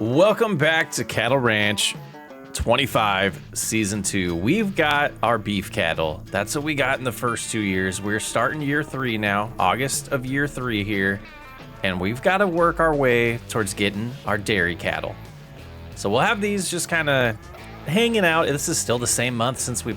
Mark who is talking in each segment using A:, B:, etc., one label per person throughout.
A: Welcome back to Cattle Ranch 25 Season 2. We've got our beef cattle. That's what we got in the first 2 years. We're starting year 3 now, August of year 3 here, and we've got to work our way towards getting our dairy cattle. So we'll have these just kind of hanging out. This is still the same month since we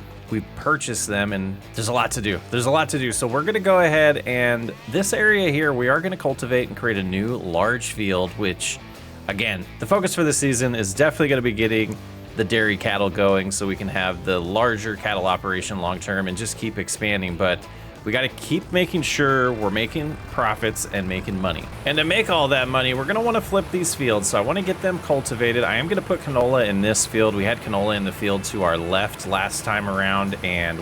A: purchased them, and there's a lot to do. So we're going to go ahead, and this area here, we are going to cultivate and create a new large field, which, again, the focus for this season is definitely going to be getting the dairy cattle going so we can have the larger cattle operation long term and just keep expanding. But we got to keep making sure we're making profits and making money. And to make all that money, we're going to want to flip these fields. So I want to get them cultivated. I am going to put canola in this field. We had canola in the field to our left last time around and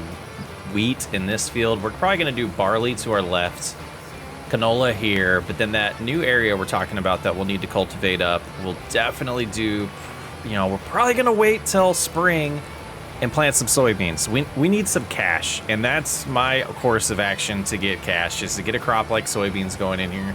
A: wheat in this field. We're probably going to do barley to our left, canola here, but then that new area we're talking about that we'll need to cultivate up, we'll definitely do, we're probably going to wait till spring and plant some soybeans. We need some cash, and that's my course of action to get cash, is to get a crop like soybeans going in here.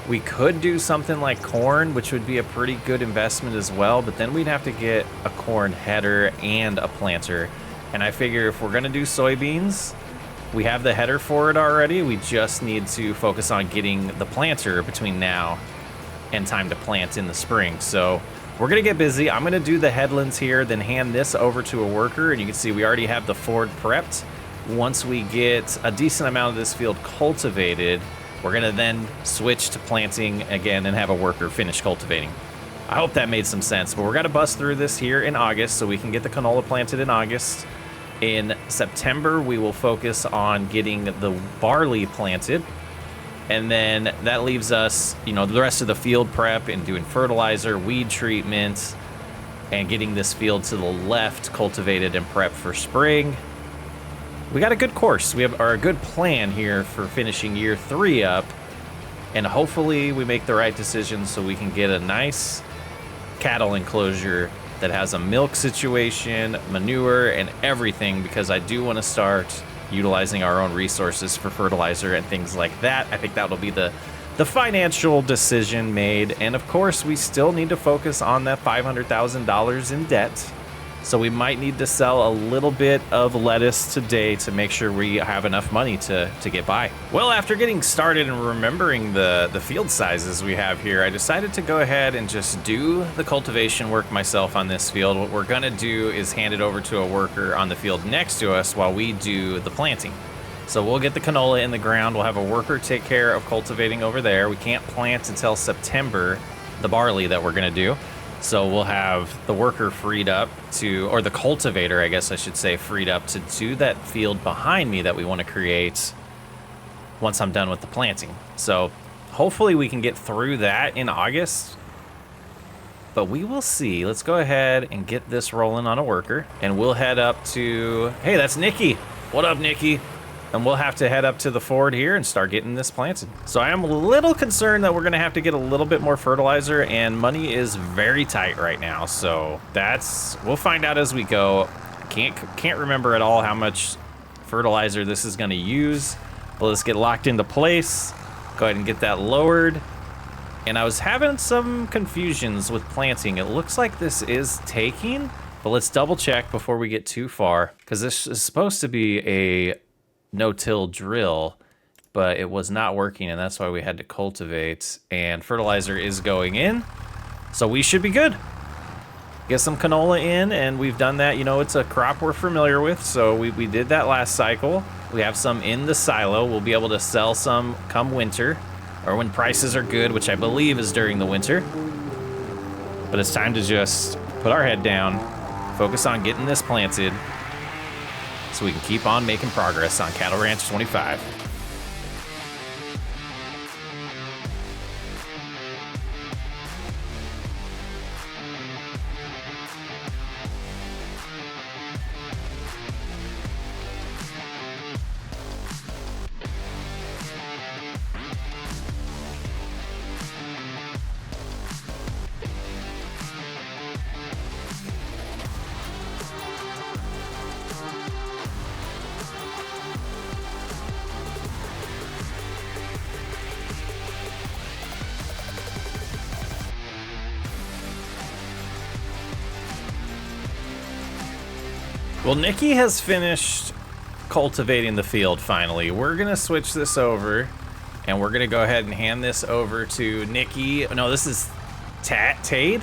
A: We could do something like corn, which would be a pretty good investment as well, but then we'd have to get a corn header and a planter. And I figure if we're gonna do soybeans, we have the header for it already. We just need to focus on getting the planter between now and time to plant in the spring. So we're gonna get busy. I'm gonna do the headlands here, then hand this over to a worker, and you can see we already have the Ford prepped. Once we get a decent amount of this field cultivated, we're gonna then switch to planting again and have a worker finish cultivating. I hope that made some sense, but we're gonna bust through this here in August so we can get the canola planted in August. In September, we will focus on getting the barley planted. And then that leaves us, the rest of the field prep and doing fertilizer, weed treatment, and getting this field to the left cultivated and prepped for spring. We got a good course. We have a good plan here for finishing year 3 up. And hopefully we make the right decisions so we can get a nice cattle enclosure that has a milk situation, manure, and everything, because I do want to start utilizing our own resources for fertilizer and things like that. I think that'll be the financial decision made. And of course, we still need to focus on that $500,000 in debt. So we might need to sell a little bit of lettuce today to make sure we have enough money to get by. Well, after getting started and remembering the field sizes we have here, I decided to go ahead and just do the cultivation work myself on this field. What we're gonna do is hand it over to a worker on the field next to us while we do the planting. So we'll get the canola in the ground. We'll have a worker take care of cultivating over there. We can't plant until September, the barley that we're gonna do. So we'll have the worker freed up or the cultivator, I guess I should say, freed up to do that field behind me that we want to create once I'm done with the planting. So hopefully we can get through that in August, but we will see. Let's go ahead and get this rolling on a worker, and we'll head up to, hey, that's Nikki. What up, Nikki? And we'll have to head up to the Ford here and start getting this planted. So I am a little concerned that we're gonna have to get a little bit more fertilizer, and money is very tight right now. So we'll find out as we go. Can't remember at all how much fertilizer this is gonna use, but let's get locked into place. Go ahead and get that lowered. And I was having some confusions with planting. It looks like this is taking, but let's double check before we get too far, because this is supposed to be a no-till drill, but it was not working, and that's why we had to cultivate. And fertilizer is going in, so we should be good. Get some canola in, and we've done that. It's a crop we're familiar with, so we did that last cycle. We have some in the silo. We'll be able to sell some come winter, or when prices are good, which I believe is during the winter. But it's time to just put our head down, focus on getting this planted, so we can keep on making progress on Cattle Ranch 25. Well, Nikki has finished cultivating the field finally. We're gonna switch this over and we're gonna go ahead and hand this over to Nikki. No, this is Tade?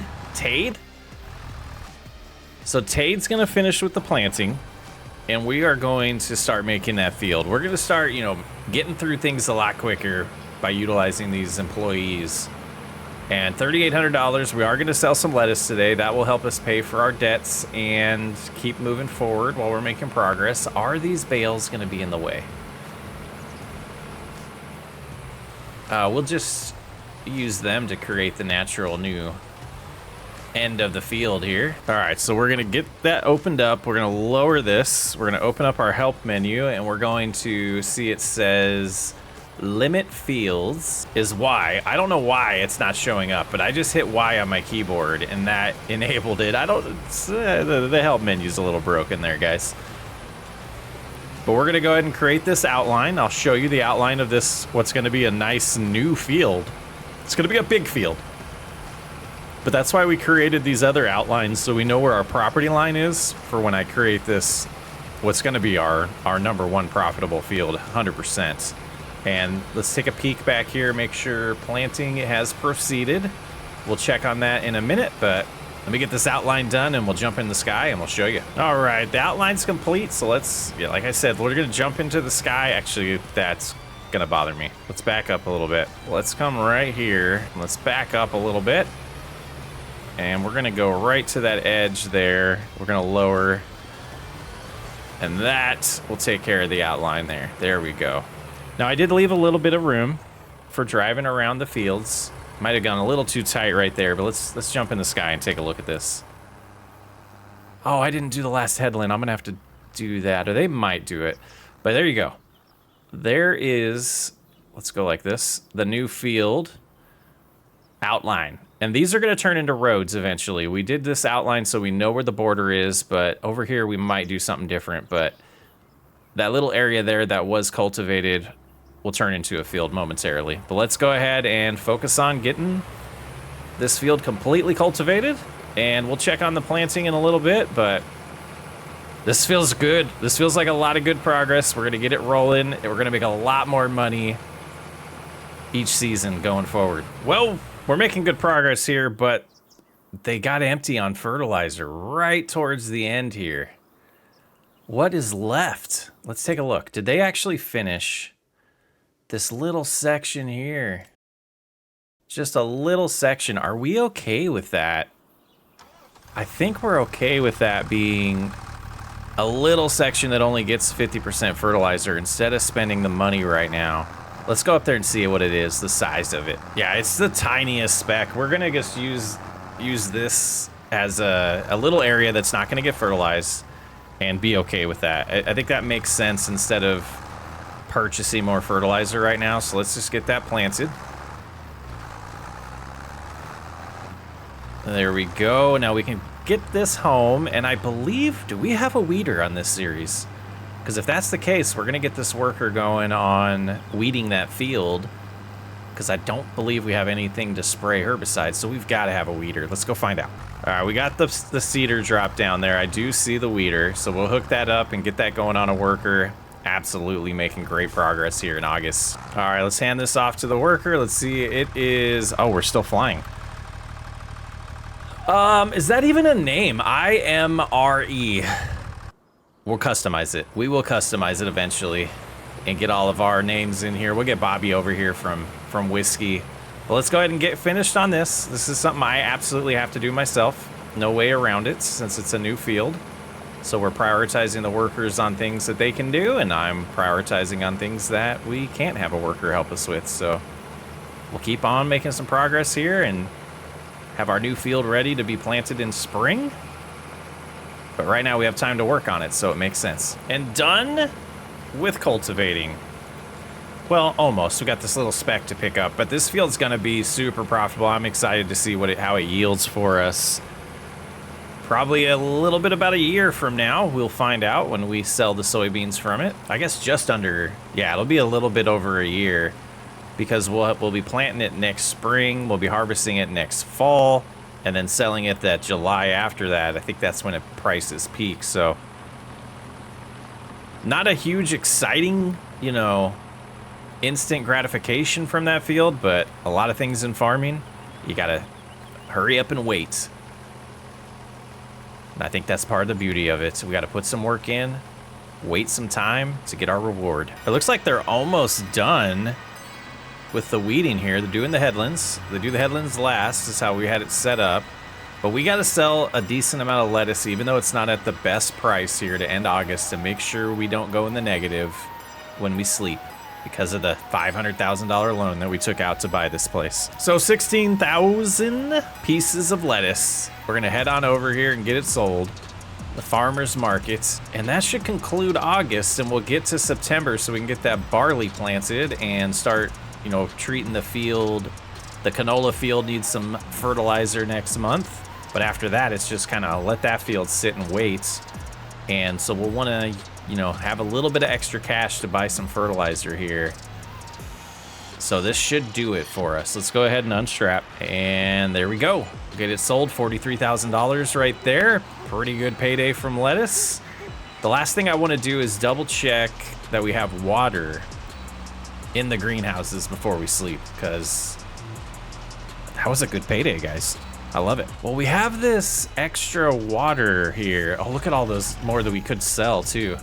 A: So Tade's gonna finish with the planting and we are going to start making that field. We're gonna start, you know, getting through things a lot quicker by utilizing these employees. And $3,800, we are gonna sell some lettuce today. That will help us pay for our debts and keep moving forward while we're making progress. Are these bales gonna be in the way? We'll just use them to create the natural new end of the field here. All right, so we're gonna get that opened up. We're gonna lower this. We're gonna open up our help menu and we're going to see it says limit fields is Y. I don't know why it's not showing up, but I just hit Y on my keyboard and that enabled it. I don't, the help menu's a little broken there, guys. But we're gonna go ahead and create this outline. I'll show you the outline of this, what's gonna be a nice new field. It's gonna be a big field. But that's why we created these other outlines, so we know where our property line is for when I create this, what's gonna be our #1 profitable field, 100%. And let's take a peek back here, make sure planting has proceeded. We'll check on that in a minute, but let me get this outline done and we'll jump in the sky and we'll show you. All right, the outline's complete, so let's, yeah, like I said, we're gonna jump into the sky. Actually, that's gonna bother me. Let's back up a little bit. Let's come right here. Let's back up a little bit. And we're gonna go right to that edge there. We're gonna lower, and that will take care of the outline there. There we go. Now I did leave a little bit of room for driving around the fields. Might have gone a little too tight right there, but let's jump in the sky and take a look at this. Oh, I didn't do the last headland. I'm gonna have to do that, or they might do it. But there you go. There is, let's go like this, the new field outline. And these are gonna turn into roads eventually. We did this outline so we know where the border is, but over here we might do something different. But that little area there that was cultivated will turn into a field momentarily. But let's go ahead and focus on getting this field completely cultivated, and we'll check on the planting in a little bit, but this feels good. This feels like a lot of good progress. We're gonna get it rolling, and we're gonna make a lot more money each season going forward. Well, we're making good progress here, but they got empty on fertilizer right towards the end here. What is left? Let's take a look. Did they actually finish this little section here? Just a little section. Are we okay with that? I think we're okay with that being a little section that only gets 50% fertilizer instead of spending the money right now. Let's go up there and see what it is, the size of it. Yeah, it's the tiniest speck. We're gonna just use this as a little area that's not gonna get fertilized and be okay with that. I think that makes sense instead of purchasing more fertilizer right now. So let's just get that planted. There we go. Now we can get this home, and I believe, do we have a weeder on this series? Because if that's the case, we're gonna get this worker going on weeding that field, because I don't believe we have anything to spray herbicides, so we've got to have a weeder. Let's go find out. All right, we got the seeder drop down there. I do see the weeder, so we'll hook that up and get that going on a worker. Absolutely making great progress here in August. All right, let's hand this off to the worker. Let's see, it is, oh, we're still flying. Is that even a name? IMRE. We'll customize it. We will customize it eventually and get all of our names in here. We'll get Bobby over here from Whiskey. Well, let's go ahead and get finished on this. This is something I absolutely have to do myself. No way around it since it's a new field. So we're prioritizing the workers on things that they can do, and I'm prioritizing on things that we can't have a worker help us with. So we'll keep on making some progress here and have our new field ready to be planted in spring. But right now we have time to work on it, so it makes sense. And done with cultivating. Well, almost. We got this little speck to pick up, but this field's gonna be super profitable. I'm excited to see how it yields for us. Probably a little bit about a year from now, we'll find out when we sell the soybeans from it. I guess just under, yeah, it'll be a little bit over a year, because we'll be planting it next spring, we'll be harvesting it next fall, and then selling it that July after that. I think that's when it prices peak, so Not a huge exciting, you know, instant gratification from that field, but a lot of things in farming, you gotta hurry up and wait. And I think that's part of the beauty of it. So we gotta put some work in, wait some time to get our reward. It looks like they're almost done with the weeding here. They're doing the headlands. They do the headlands last, is how we had it set up. But we gotta sell a decent amount of lettuce, even though it's not at the best price here to end August, to make sure we don't go in the negative when we sleep, because of the $500,000 loan that we took out to buy this place. So 16,000 pieces of lettuce. We're gonna head on over here and get it sold. The farmer's market. And that should conclude August, and we'll get to September so we can get that barley planted and start, you know, treating the field. The canola field needs some fertilizer next month. But after that, it's just kind of let that field sit and wait. And so we'll want to, you know, have a little bit of extra cash to buy some fertilizer here. So this should do it for us. Let's go ahead and unstrap. And there we go. Get it sold, $43,000 right there. Pretty good payday from lettuce. The last thing I want to do is double check that we have water in the greenhouses before we sleep, because that was a good payday, guys. I love it. Well, we have this extra water here. Oh, look at all those more that we could sell too.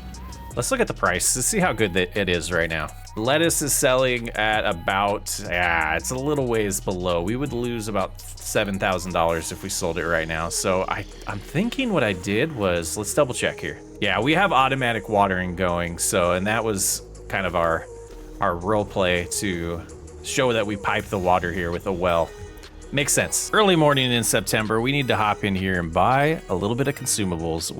A: Let's look at the price. Let's see how good it is right now. Lettuce is selling at about, it's a little ways below. We would lose about $7,000 if we sold it right now. So I'm thinking what I did was, let's double check here. Yeah, we have automatic watering going. So, and that was kind of our role play to show that we pipe the water here with a well. Makes sense. Early morning in September, we need to hop in here and buy a little bit of consumables.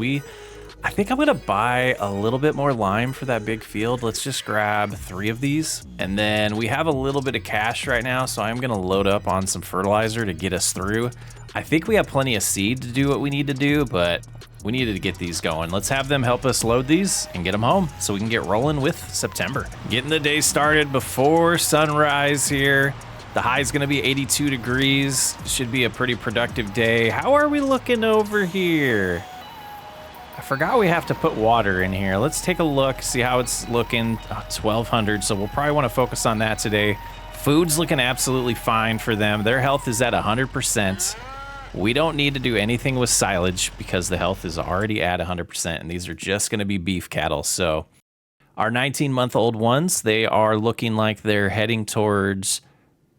A: I think I'm gonna buy a little bit more lime for that big field. Let's just grab 3 of these. And then we have a little bit of cash right now, so I'm gonna load up on some fertilizer to get us through. I think we have plenty of seed to do what we need to do, but we needed to get these going. Let's have them help us load these and get them home so we can get rolling with September. Getting the day started before sunrise here. The high is gonna be 82 degrees. Should be a pretty productive day. How are we looking over here? I forgot we have to put water in here. Let's take a look, see how it's looking. 1,200, so we'll probably wanna focus on that today. Food's looking absolutely fine for them. Their health is at 100%. We don't need to do anything with silage because the health is already at 100%, and these are just gonna be beef cattle. So our 19-month-old ones, they are looking like they're heading towards,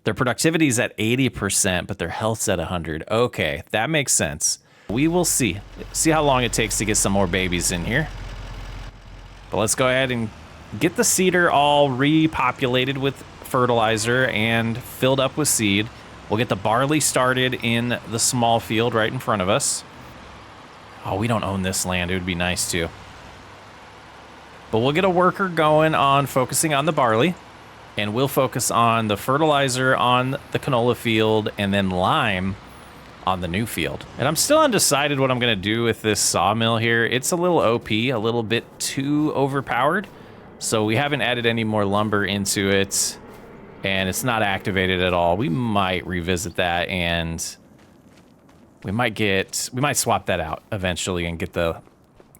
A: their productivity is at 80%, but their health's at 100. Okay, that makes sense. We will see how long it takes to get some more babies in here. But let's go ahead and get the cedar all repopulated with fertilizer and filled up with seed. We'll get the barley started in the small field right in front of us. Oh, we don't own this land. It would be nice to. But we'll get a worker going on focusing on the barley. And we'll focus on the fertilizer on the canola field and then lime on the new field. And I'm still undecided what I'm gonna do with this sawmill here. It's a little OP, a little bit too overpowered. So we haven't added any more lumber into it and it's not activated at all. We might revisit that and we might swap that out eventually and get the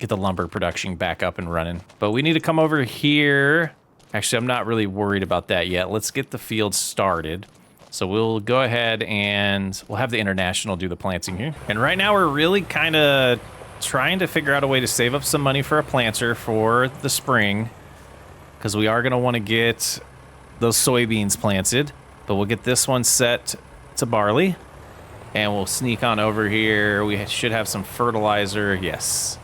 A: lumber production back up and running. But we need to come over here. Actually, I'm not really worried about that yet. Let's get the field started. So we'll go ahead and we'll have the International do the planting here. And right now we're really kind of trying to figure out a way to save up some money for a planter for the spring, because we are going to want to get those soybeans planted. But we'll get this one set to barley and we'll sneak on over here. We should have some fertilizer. Yes.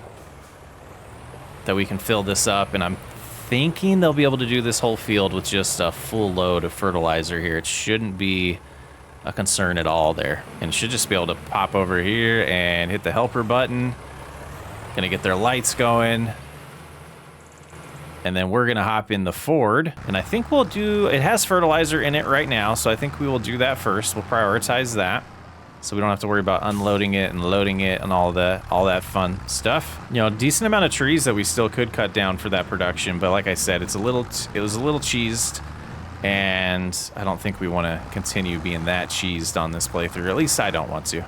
A: That we can fill this up, and I'm thinking they'll be able to do this whole field with just a full load of fertilizer here. It shouldn't be a concern at all there. And should just be able to pop over here and hit the helper button. Gonna get their lights going. And then we're gonna hop in the Ford. And I think we'll do, it has fertilizer in it right now, so I think we will do that first. We'll prioritize that, so we don't have to worry about unloading it and loading it and all that fun stuff. You know, decent amount of trees that we still could cut down for that production, but like I said, it was a little cheesed, and I don't think we want to continue being that cheesed on this playthrough. At least I don't want to.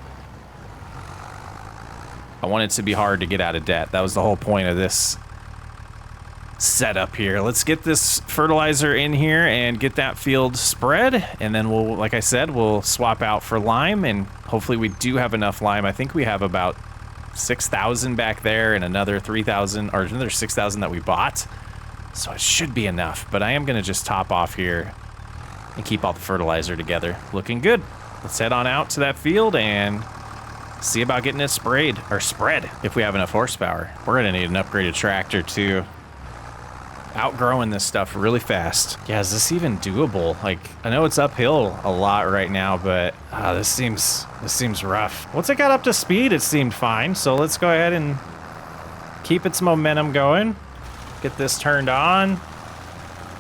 A: I want it to be hard to get out of debt. That was the whole point of this set up here. Let's get this fertilizer in here and get that field spread. And then we'll, like I said, we'll swap out for lime, and hopefully we do have enough lime. I think we have about 6,000 back there and another 3,000 or another 6,000 that we bought. So it should be enough, but I am gonna just top off here and keep all the fertilizer together. Looking good. Let's head on out to that field and see about getting it sprayed or spread if we have enough horsepower. We're gonna need an upgraded tractor too. Outgrowing this stuff really fast. Yeah, is this even doable? Like, I know it's uphill a lot right now, but this seems rough. Once it got up to speed, it seemed fine. So let's go ahead and keep its momentum going. Get this turned on,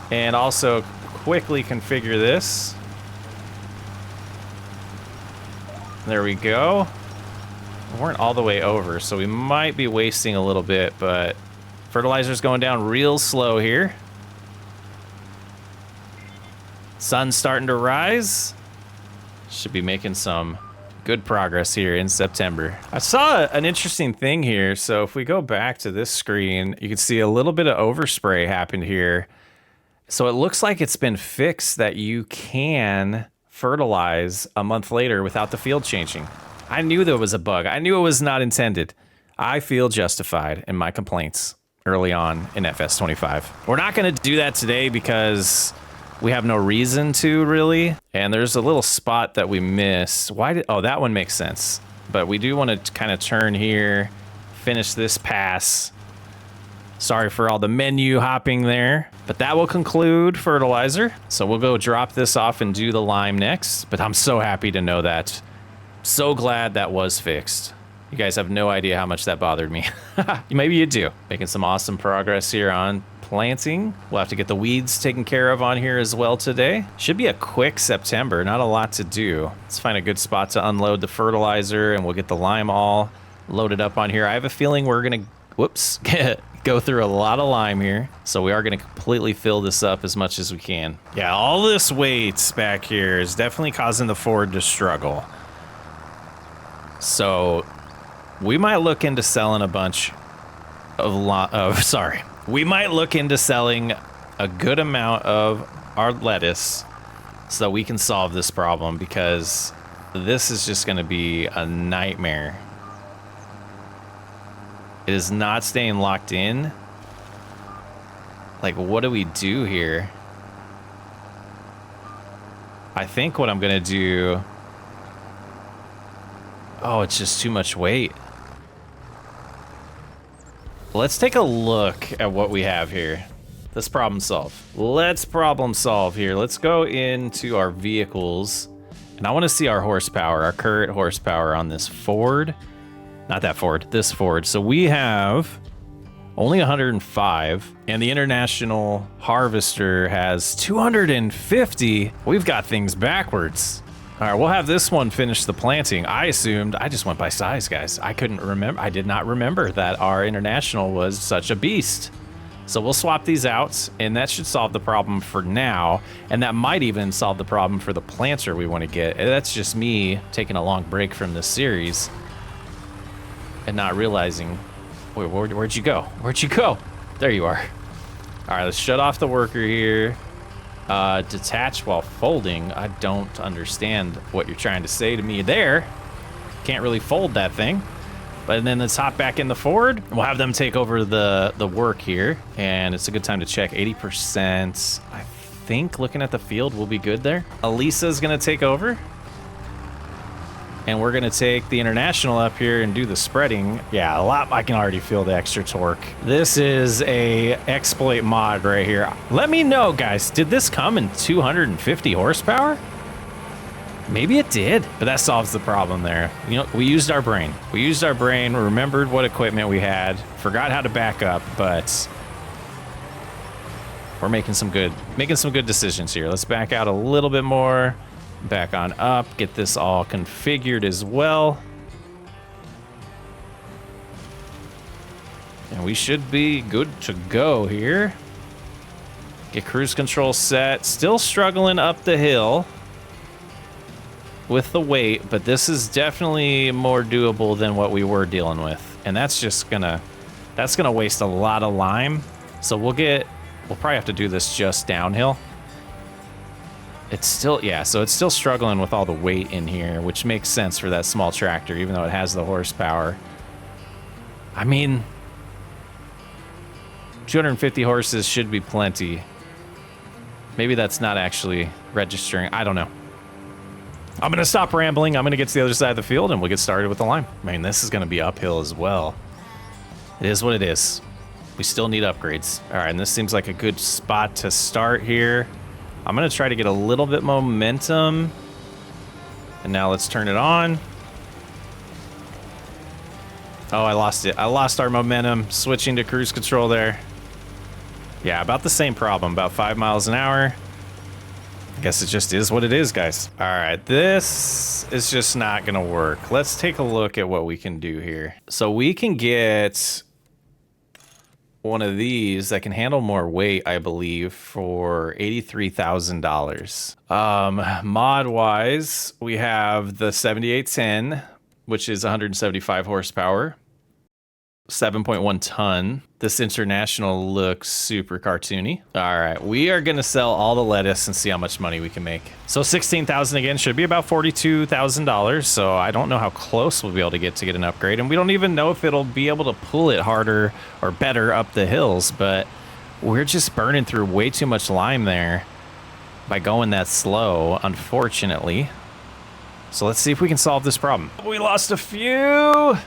A: and also quickly configure this. There we go. We weren't all the way over, so we might be wasting a little bit, but fertilizer's going down real slow here. Sun's starting to rise. Should be making some good progress here in September. I saw an interesting thing here. So if we go back to this screen, you can see a little bit of overspray happened here. So it looks like it's been fixed that you can fertilize a month later without the field changing. I knew there was a bug. I knew it was not intended. I feel justified in my complaints early on in FS25. We're not going to do that today because we have no reason to, really. And there's a little spot that we missed. Oh, that one makes sense. But we do want to kind of turn here, finish this pass. Sorry for all the menu hopping there. But that will conclude fertilizer. So we'll go drop this off and do the lime next. But I'm so happy to know that. So glad that was fixed. You guys have no idea how much that bothered me. Maybe you do. Making some awesome progress here on planting. We'll have to get the weeds taken care of on here as well today. Should be a quick September, not a lot to do. Let's find a good spot to unload the fertilizer, and we'll get the lime all loaded up on here. I have a feeling we're gonna, whoops, go through a lot of lime here. So we are gonna completely fill this up as much as we can. Yeah, all this weight back here is definitely causing the Ford to struggle. So we might look into selling a bunch of we might look into selling a good amount of our lettuce so that we can solve this problem, because this is just going to be a nightmare. It is not staying locked in. Like, what do we do here? I think what I'm going to do... Oh, it's just too much weight. Let's take a look at what we have here. Let's problem solve. Let's problem solve here. Let's go into our vehicles. And I want to see our horsepower, our current horsepower on this Ford. Not that Ford, this Ford. So we have only 105. And the International Harvester has 250. We've got things backwards. All right, we'll have this one finish the planting. I just went by size, guys. I couldn't remember. I did not remember that our International was such a beast. So we'll swap these out, and that should solve the problem for now. And that might even solve the problem for the planter we want to get. That's just me taking a long break from this series and not realizing, wait, where'd you go? Where'd you go? There you are. All right, let's shut off the worker here. Detach while folding. I don't understand what you're trying to say to me there. Can't really fold that thing. But then let's hop back in the Ford. We'll have them take over the work here. And it's a good time to check 80%. I think looking at the field, we'll be good there. Elisa's gonna take over. And we're gonna take the International up here and do the spreading. Yeah, a lot. I can already feel the extra torque. This is a exploit mod right here. Let me know, guys, did this come in 250 horsepower? Maybe it did, but that solves the problem there. You know, we used our brain. We used our brain, remembered what equipment we had, forgot how to back up, but we're making some good decisions here. Let's back out a little bit more. Back on up, get this all configured as well. And we should be good to go here. Get cruise control set. Still struggling up the hill with the weight, but this is definitely more doable than what we were dealing with. And that's just gonna waste a lot of lime. So we'll probably have to do this just downhill. It's still, yeah, so it's still struggling with all the weight in here, which makes sense for that small tractor, even though it has the horsepower. I mean, 250 horses should be plenty. Maybe that's not actually registering. I don't know. I'm going to stop rambling. I'm going to get to the other side of the field, and we'll get started with the line. I mean, this is going to be uphill as well. It is what it is. We still need upgrades. All right, and this seems like a good spot to start here. I'm going to try to get a little bit momentum. And now let's turn it on. Oh, I lost it. I lost our momentum. Switching to cruise control there. Yeah, about the same problem. About 5 miles an hour. I guess it just is what it is, guys. All right, this is just not going to work. Let's take a look at what we can do here. So we can get one of these that can handle more weight, I believe, for $83,000. Mod wise, we have the 7810, which is 175 horsepower, 7.1 ton. This International looks super cartoony. All right, we are gonna sell all the lettuce and see how much money we can make. So 16,000 again, should be about $42,000. So I don't know how close we'll be able to get an upgrade, and we don't even know if it'll be able to pull it harder or better up the hills. But we're just burning through way too much lime there by going that slow, unfortunately. So let's see if we can solve this problem. We lost a few.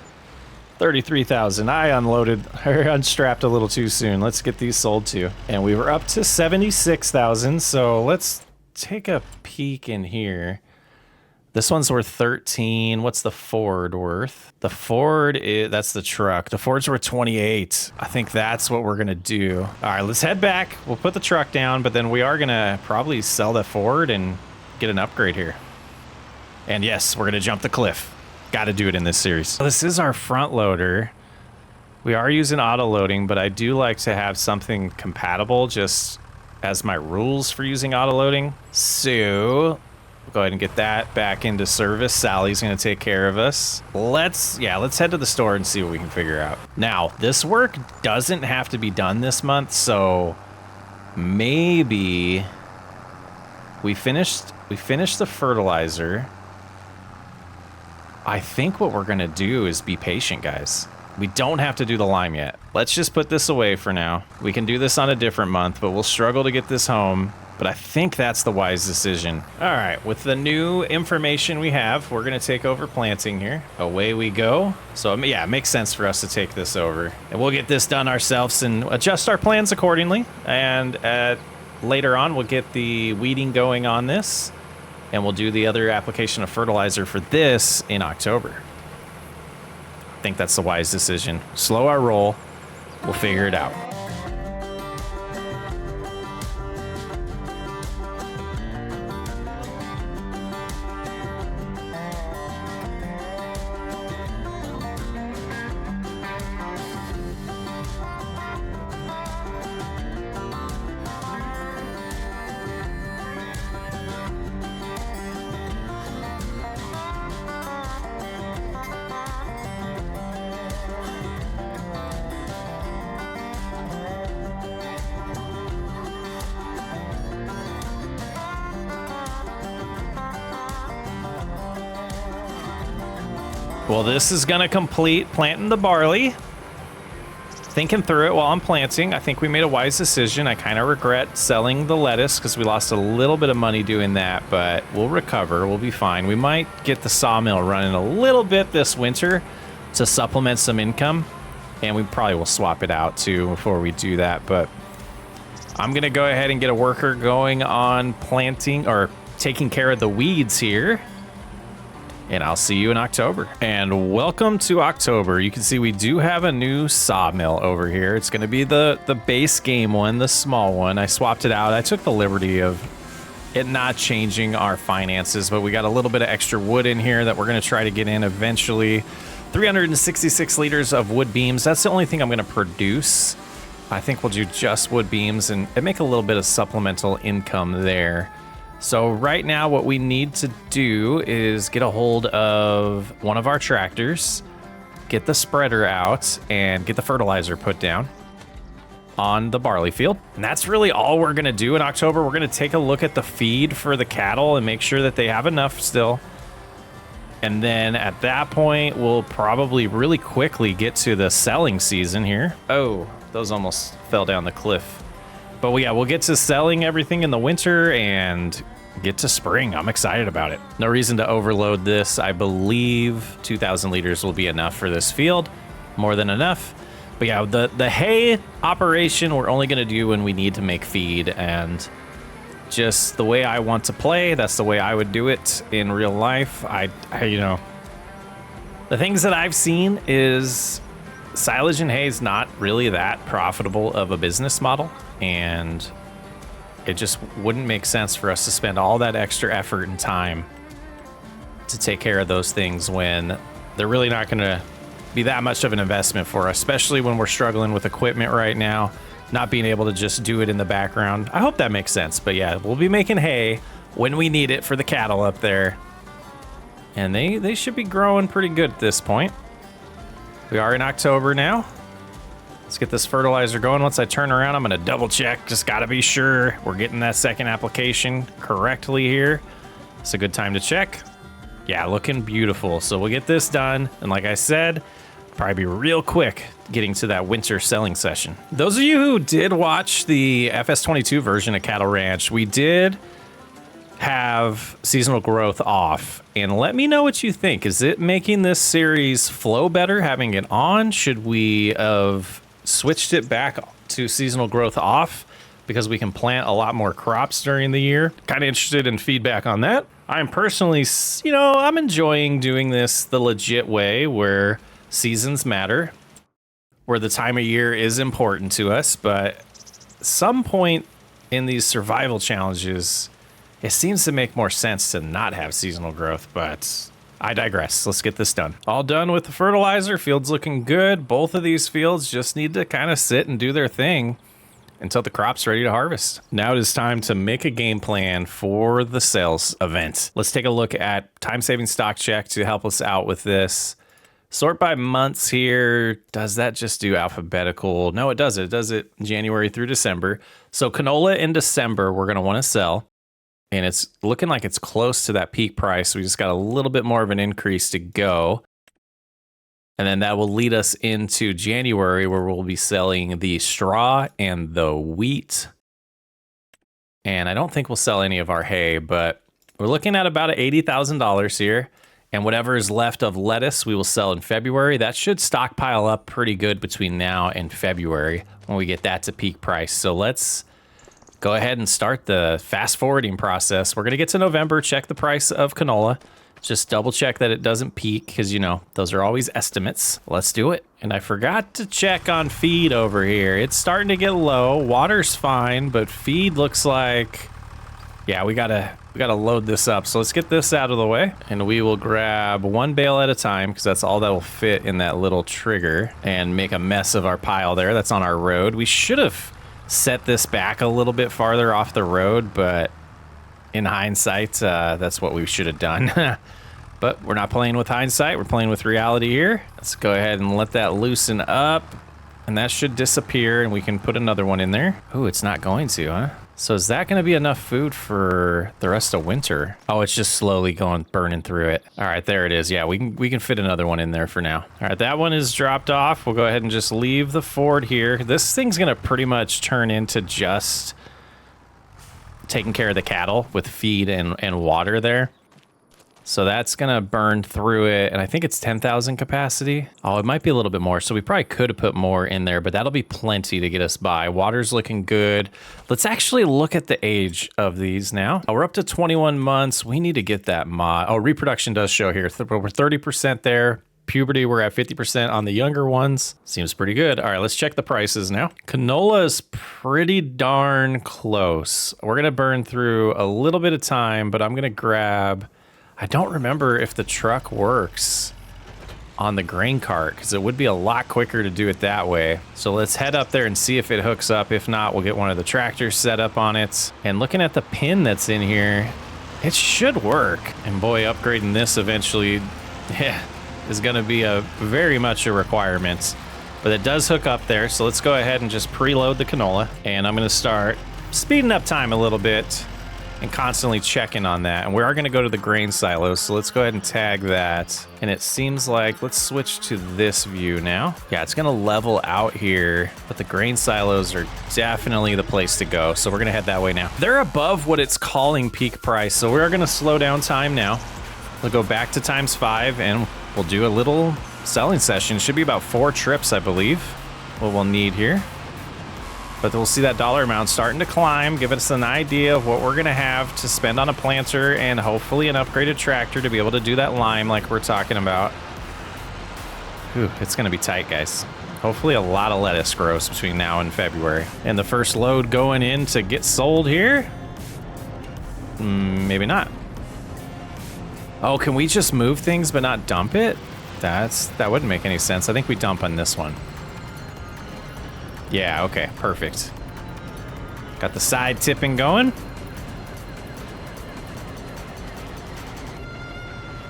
A: 33,000. I unstrapped a little too soon. Let's get these sold too. And we were up to 76,000. So let's take a peek in here. This one's worth 13. What's the Ford worth? The Ford is, that's the truck. The Ford's worth 28. I think that's what we're gonna do. All right, let's head back. We'll put the truck down, but then we are gonna probably sell the Ford and get an upgrade here. And yes, we're gonna jump the cliff. Got to do it in this series. This is our front loader. We are using auto loading, but I do like to have something compatible just as my rules for using auto loading. So we'll go ahead and get that back into service. Sally's going to take care of us. Let's head to the store and see what we can figure out. Now, this work doesn't have to be done this month, so maybe we finished the fertilizer. I think what we're going to do is be patient, guys. We don't have to do the lime yet. Let's just put this away for now. We can do this on a different month, but we'll struggle to get this home. But I think that's the wise decision. All right, with the new information we have, we're going to take over planting here. Away we go. So yeah, it makes sense for us to take this over. And we'll get this done ourselves and adjust our plans accordingly. And later on, we'll get the weeding going on this. And we'll do the other application of fertilizer for this in October. I think that's the wise decision. Slow our roll. We'll figure it out. Well, this is going to complete planting the barley. Thinking through it while I'm planting, I think we made a wise decision. I kind of regret selling the lettuce because we lost a little bit of money doing that, but we'll recover. We'll be fine. We might get the sawmill running a little bit this winter to supplement some income, and we probably will swap it out too before we do that. But I'm going to go ahead and get a worker going on planting or taking care of the weeds here. And I'll see you in October. And welcome to October. You can see we do have a new sawmill over here. It's going to be the base game one, the small one. I swapped it out. I took the liberty of it not changing our finances, but we got a little bit of extra wood in here that we're going to try to get in eventually. 366 liters of wood beams. That's the only thing I'm going to produce. I think we'll do just wood beams and make a little bit of supplemental income there. So right now what we need to do is get a hold of one of our tractors, get the spreader out, and get the fertilizer put down. on the barley field. And that's really all we're gonna do in October. We're gonna take a look at the feed for the cattle and make sure that they have enough still. And then at that point, we'll probably really quickly get to the selling season here. Oh, those almost fell down the cliff. But yeah, we'll get to selling everything in the winter and get to spring. I'm excited about it. No reason to overload this. I believe 2,000 liters will be enough for this field. More than enough. But yeah, the hay operation we're only gonna do when we need to make feed, and just the way I want to play, that's the way I would do it in real life. I you know, the things that I've seen is silage and hay is not really that profitable of a business model, and it just wouldn't make sense for us to spend all that extra effort and time to take care of those things when they're really not gonna be that much of an investment for us, especially when we're struggling with equipment right now. Not being able to just do it in the background. I hope that makes sense. But yeah, we'll be making hay when we need it for the cattle up there. And they should be growing pretty good at this point. We are in October now. Let's get this fertilizer going. Once I turn around, I'm gonna double check. Just gotta be sure we're getting that second application correctly here. It's a good time to check. Yeah, looking beautiful. So we'll get this done. And like I said, probably be real quick getting to that winter selling session. Those of you who did watch the FS22 version of Cattle Ranch, we did have seasonal growth off, and let me know what you think. Is it making this series flow better having it on? Should we have switched it back to seasonal growth off because we can plant a lot more crops during the year? Kind of interested in feedback on that. I'm personally, you know, I'm enjoying doing this the legit way where seasons matter, where the time of year is important to us, but some point in these survival challenges, it seems to make more sense to not have seasonal growth, but I digress. Let's get this done. All done with the fertilizer. Field's looking good. Both of these fields just need to kind of sit and do their thing until the crop's ready to harvest. Now it is time to make a game plan for the sales event. Let's take a look at time-saving stock check to help us out with this. Sort by months here. Does that just do alphabetical? No, it does it. It does it January through December. So canola in December, we're going to want to sell. And it's looking like it's close to that peak price. We just got a little bit more of an increase to go. And then that will lead us into January, where we'll be selling the straw and the wheat. And I don't think we'll sell any of our hay, but we're looking at about $80,000 here. And whatever is left of lettuce, we will sell in February. That should stockpile up pretty good between now and February when we get that to peak price. So let's go ahead and start the fast forwarding process. We're going to get to November, check the price of canola. Just double check that it doesn't peak because, you know, those are always estimates. Let's do it. And I forgot to check on feed over here. It's starting to get low. Water's fine, but feed looks like, yeah, we gotta load this up. So let's get this out of the way, and we will grab one bale at a time because that's all that will fit in that little trigger and make a mess of our pile there. That's on our road. We should have set this back a little bit farther off the road, but in hindsight, that's what we should have done. But we're not playing with hindsight. We're playing with reality here. Let's go ahead and let that loosen up, and that should disappear, and we can put another one in there. Oh, it's not going to, huh? So is that going to be enough food for the rest of winter? Oh, it's just slowly burning through it. All right, there it is. Yeah, we can fit another one in there for now. All right, that one is dropped off. We'll go ahead and just leave the Ford here. This thing's going to pretty much turn into just taking care of the cattle with feed and water there. So that's going to burn through it, and I think it's 10,000 capacity. Oh, it might be a little bit more, so we probably could have put more in there, but that'll be plenty to get us by. Water's looking good. Let's actually look at the age of these now. Oh, we're up to 21 months. We need to get that mod. Oh, reproduction does show here. We're 30% there. Puberty, we're at 50% on the younger ones. Seems pretty good. All right, let's check the prices now. Canola is pretty darn close. We're going to burn through a little bit of time, but I'm going to grab... I don't remember if the truck works on the grain cart because it would be a lot quicker to do it that way. So let's head up there and see if it hooks up. If not, we'll get one of the tractors set up on it. And looking at the pin that's in here, it should work. And boy, upgrading this eventually, yeah, is going to be very much a requirement. but it does hook up there. So let's go ahead and just preload the canola. And I'm gonna start speeding up time a little bit and constantly checking on that. And we are gonna go to the grain silos, so let's go ahead and tag that. And it seems like, let's switch to this view now. Yeah, it's gonna level out here, but the grain silos are definitely the place to go. So we're gonna head that way now. They're above what it's calling peak price, so we're gonna slow down time now. We'll go back to ×5 and we'll do a little selling session. Should be about 4 trips, I believe, what we'll need here. But we'll see that dollar amount starting to climb, give us an idea of what we're gonna have to spend on a planter and hopefully an upgraded tractor to be able to do that lime like we're talking about. Whew, it's gonna be tight, guys. Hopefully a lot of lettuce grows between now and February. And the first load going in to get sold here? Maybe not. Oh, can we just move things but not dump it? That wouldn't make any sense. I think we dump on this one. Yeah, okay, perfect. Got the side tipping going.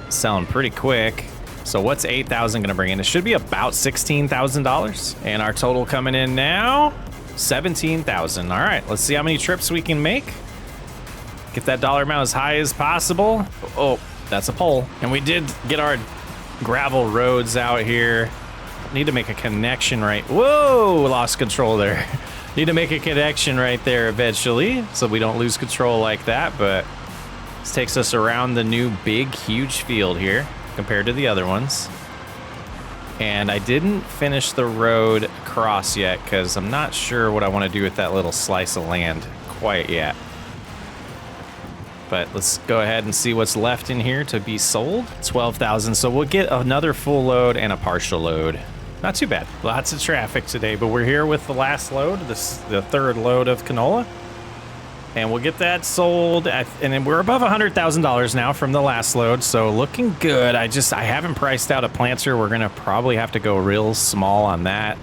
A: Selling pretty quick. So what's 8,000 gonna bring in? It should be about $16,000. And our total coming in now, 17,000. All right, let's see how many trips we can make. Get that dollar amount as high as possible. Oh, that's a pole. And we did get our gravel roads out here. Need to make a connection right. Whoa, lost control there. Need to make a connection right there eventually so we don't lose control like that. But this takes us around the new big, huge field here compared to the other ones. And I didn't finish the road across yet because I'm not sure what I want to do with that little slice of land quite yet. But let's go ahead and see what's left in here to be sold. 12,000, so we'll get another full load and a partial load. Not too bad. Lots of traffic today, but we're here with the last load, the third load of canola. And we'll get that sold, and then we're above $100,000 now from the last load, so looking good. I haven't priced out a planter. We're gonna probably have to go real small on that.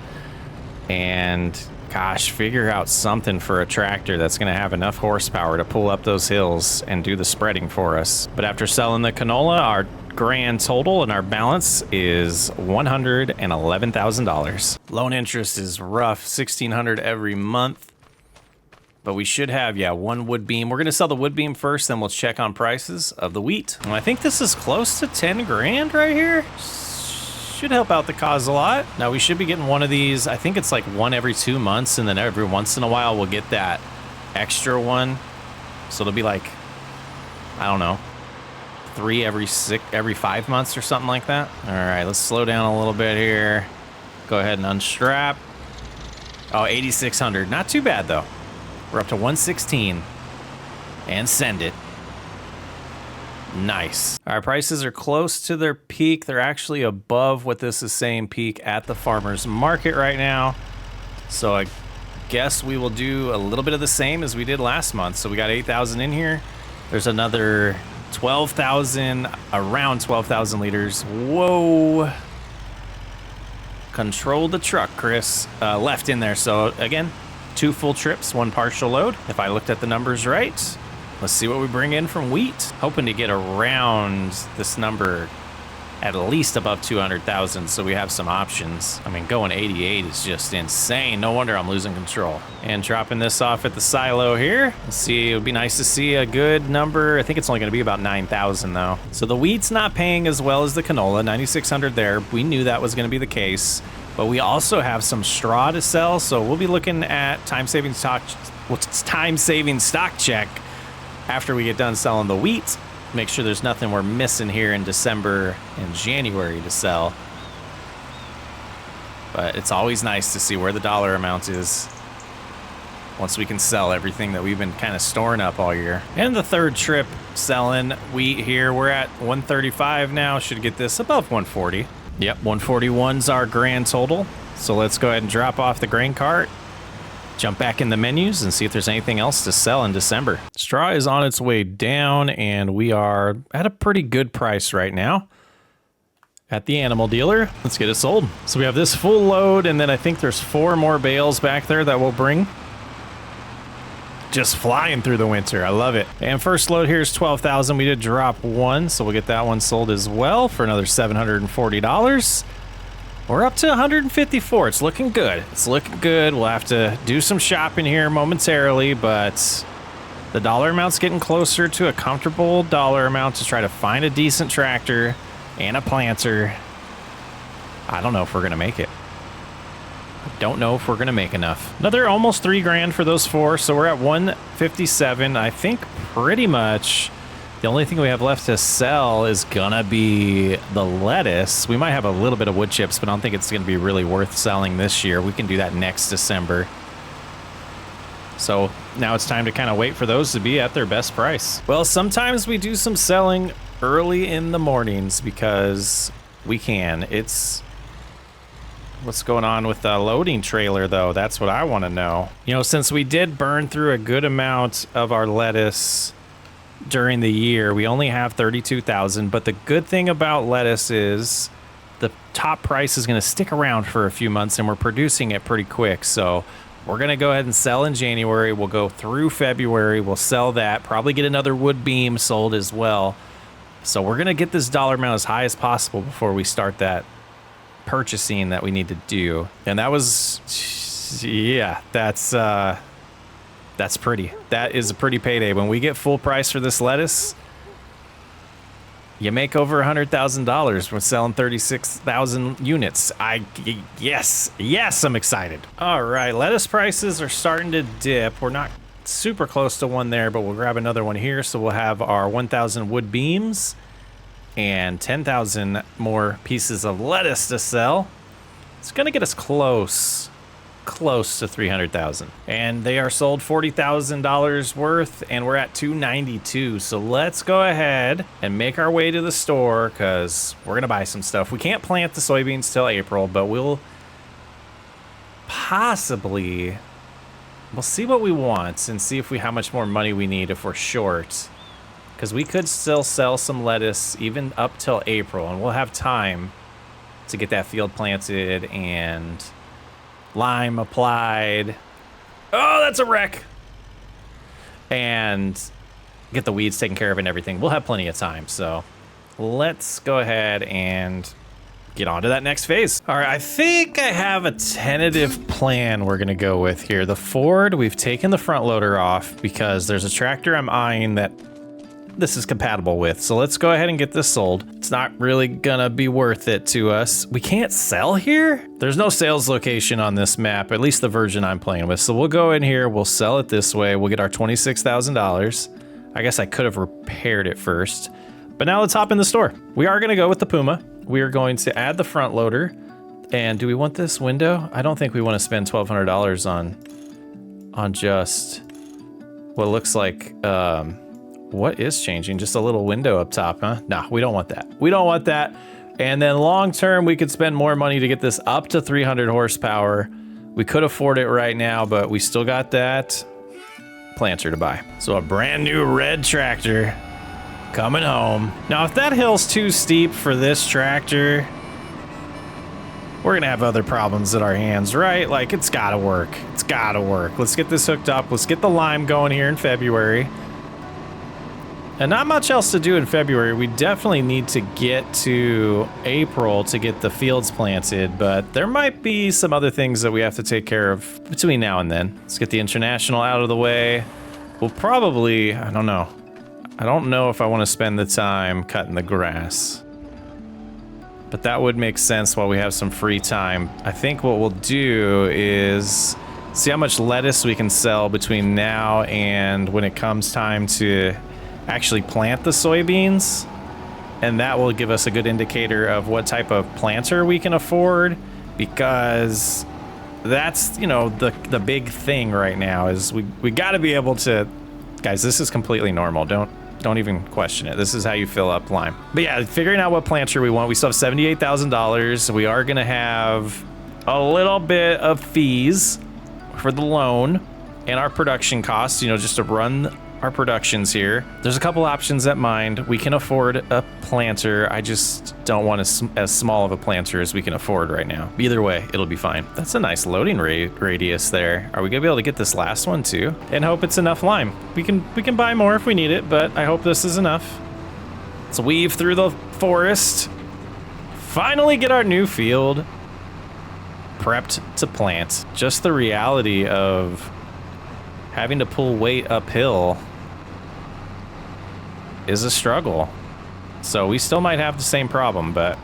A: And gosh, figure out something for a tractor that's gonna have enough horsepower to pull up those hills and do the spreading for us. But after selling the canola, our grand total and our balance is $111,000. Loan interest is rough, $1,600 every month. But we should have, yeah, one wood beam. We're gonna sell the wood beam first, then we'll check on prices of the wheat. And I think this is close to 10 grand right here. Should help out the cause a lot. Now we should be getting one of these. I think it's like one every 2 months, and then every once in a while we'll get that extra one. So it'll be like, I don't know, 3 every 5 months or something like that. All right, let's slow down a little bit here. Go ahead and unstrap. Oh, 8,600, not too bad though. We're up to 116 and send it. Nice. Our prices are close to their peak. They're actually above what this is saying peak at the farmer's market right now. So I guess we will do a little bit of the same as we did last month. So we got 8,000 in here. There's another 12,000, around 12,000 liters. Whoa. Control the truck, Chris. Left in there. So again, 2 full trips, 1 partial load. If I looked at the numbers right. Let's see what we bring in from wheat. Hoping to get around this number at least above 200,000, so we have some options. I mean, going 88 is just insane. No wonder I'm losing control. And dropping this off at the silo here. Let's see, it would be nice to see a good number. I think it's only gonna be about 9,000 though. So the wheat's not paying as well as the canola, 9,600 there. We knew that was gonna be the case. But we also have some straw to sell, so we'll be looking at time-saving stock check after we get done selling the wheat. Make sure there's nothing we're missing here in December and January to sell. But it's always nice to see where the dollar amount is once we can sell everything that we've been kind of storing up all year. And the third trip selling wheat here, we're at 135 now. Should get this above 140. Yep, 141's our grand total. So let's go ahead and drop off the grain cart, jump back in the menus and see if there's anything else to sell in December. Straw is on its way down and we are at a pretty good price right now at the animal dealer. Let's get it sold. So we have this full load and then I think there's 4 more bales back there that we'll bring. Just flying through the winter. I love it. And first load here is 12,000. We did drop 1, so we'll get that one sold as well for another $740. We're up to 154. It's looking good. It's looking good. We'll have to do some shopping here momentarily, but the dollar amount's getting closer to a comfortable dollar amount to try to find a decent tractor and a planter. I don't know if we're going to make it. I don't know if we're going to make enough. Another almost 3 grand for those 4, so we're at 157. I think pretty much the only thing we have left to sell is gonna be the lettuce. We might have a little bit of wood chips, but I don't think it's gonna be really worth selling this year. We can do that next December. So now it's time to kind of wait for those to be at their best price. Well, sometimes we do some selling early in the mornings because we can. It's what's going on with the loading trailer though? That's what I want to know. You know, since we did burn through a good amount of our lettuce during the year, we only have 32,000, but the good thing about lettuce is the top price is going to stick around for a few months and we're producing it pretty quick. So we're going to go ahead and sell in January. We'll go through February. We'll sell that, probably get another wood beam sold as well. So we're going to get this dollar amount as high as possible before we start that purchasing that we need to do. And that was, yeah, that's pretty. That is a pretty payday. When we get full price for this lettuce, you make over $100,000 from selling 36,000 units. Yes, I'm excited. All right, lettuce prices are starting to dip. We're not super close to one there, but we'll grab another one here. So we'll have our 1,000 wood beams and 10,000 more pieces of lettuce to sell. It's gonna get us close to 300,000, and they are sold $40,000 worth, and we're at 292. So let's go ahead and make our way to the store because we're gonna buy some stuff. We can't plant the soybeans till April, but we'll possibly, we'll see what we want and see if how much more money we need if we're short, because we could still sell some lettuce even up till April, and we'll have time to get that field planted and lime applied. Oh, that's a wreck. And get the weeds taken care of and everything. We'll have plenty of time. So let's go ahead and get on to that next phase. All right, I think I have a tentative plan we're gonna go with here. The Ford, we've taken the front loader off because there's a tractor I'm eyeing that this is compatible with. So let's go ahead and get this sold. It's not really gonna be worth it to us. We can't sell here? There's no sales location on this map, at least the version I'm playing with. So we'll go in here, we'll sell it this way. We'll get our $26,000. I guess I could have repaired it first, but now let's hop in the store. We are gonna go with the Puma. We are going to add the front loader. And do we want this window? I don't think we wanna spend $1,200 on just what looks like, what is changing? Just a little window up top, huh? Nah, we don't want that. We don't want that. And then long term, we could spend more money to get this up to 300 horsepower. We could afford it right now, but we still got that planter to buy. So a brand new red tractor coming home. Now, if that hill's too steep for this tractor, we're gonna have other problems at our hands, right? Like, it's gotta work. It's gotta work. Let's get this hooked up. Let's get the lime going here in February. And not much else to do in February. We definitely need to get to April to get the fields planted, but there might be some other things that we have to take care of between now and then. Let's get the international out of the way. We'll probably, I don't know. I don't know if I want to spend the time cutting the grass, but that would make sense while we have some free time. I think what we'll do is see how much lettuce we can sell between now and when it comes time to actually plant the soybeans, and that will give us a good indicator of what type of planter we can afford, because that's, you know, the big thing right now is we got to be able to, guys, this is completely normal, don't even question it. This is how you fill up lime. But yeah, figuring out what planter we want. We still have $78,000. We are gonna have a little bit of fees for the loan and our production costs, you know, just to run our productions here. There's a couple options at mind. We can afford a planter. I just don't want as small of a planter as we can afford right now. Either way, it'll be fine. That's a nice loading radius there. Are we gonna be able to get this last one too? And hope it's enough lime. We can buy more if we need it, but I hope this is enough. Let's weave through the forest. Finally get our new field. prepped to plant. Just the reality of having to pull weight uphill is a struggle. So we still might have the same problem, but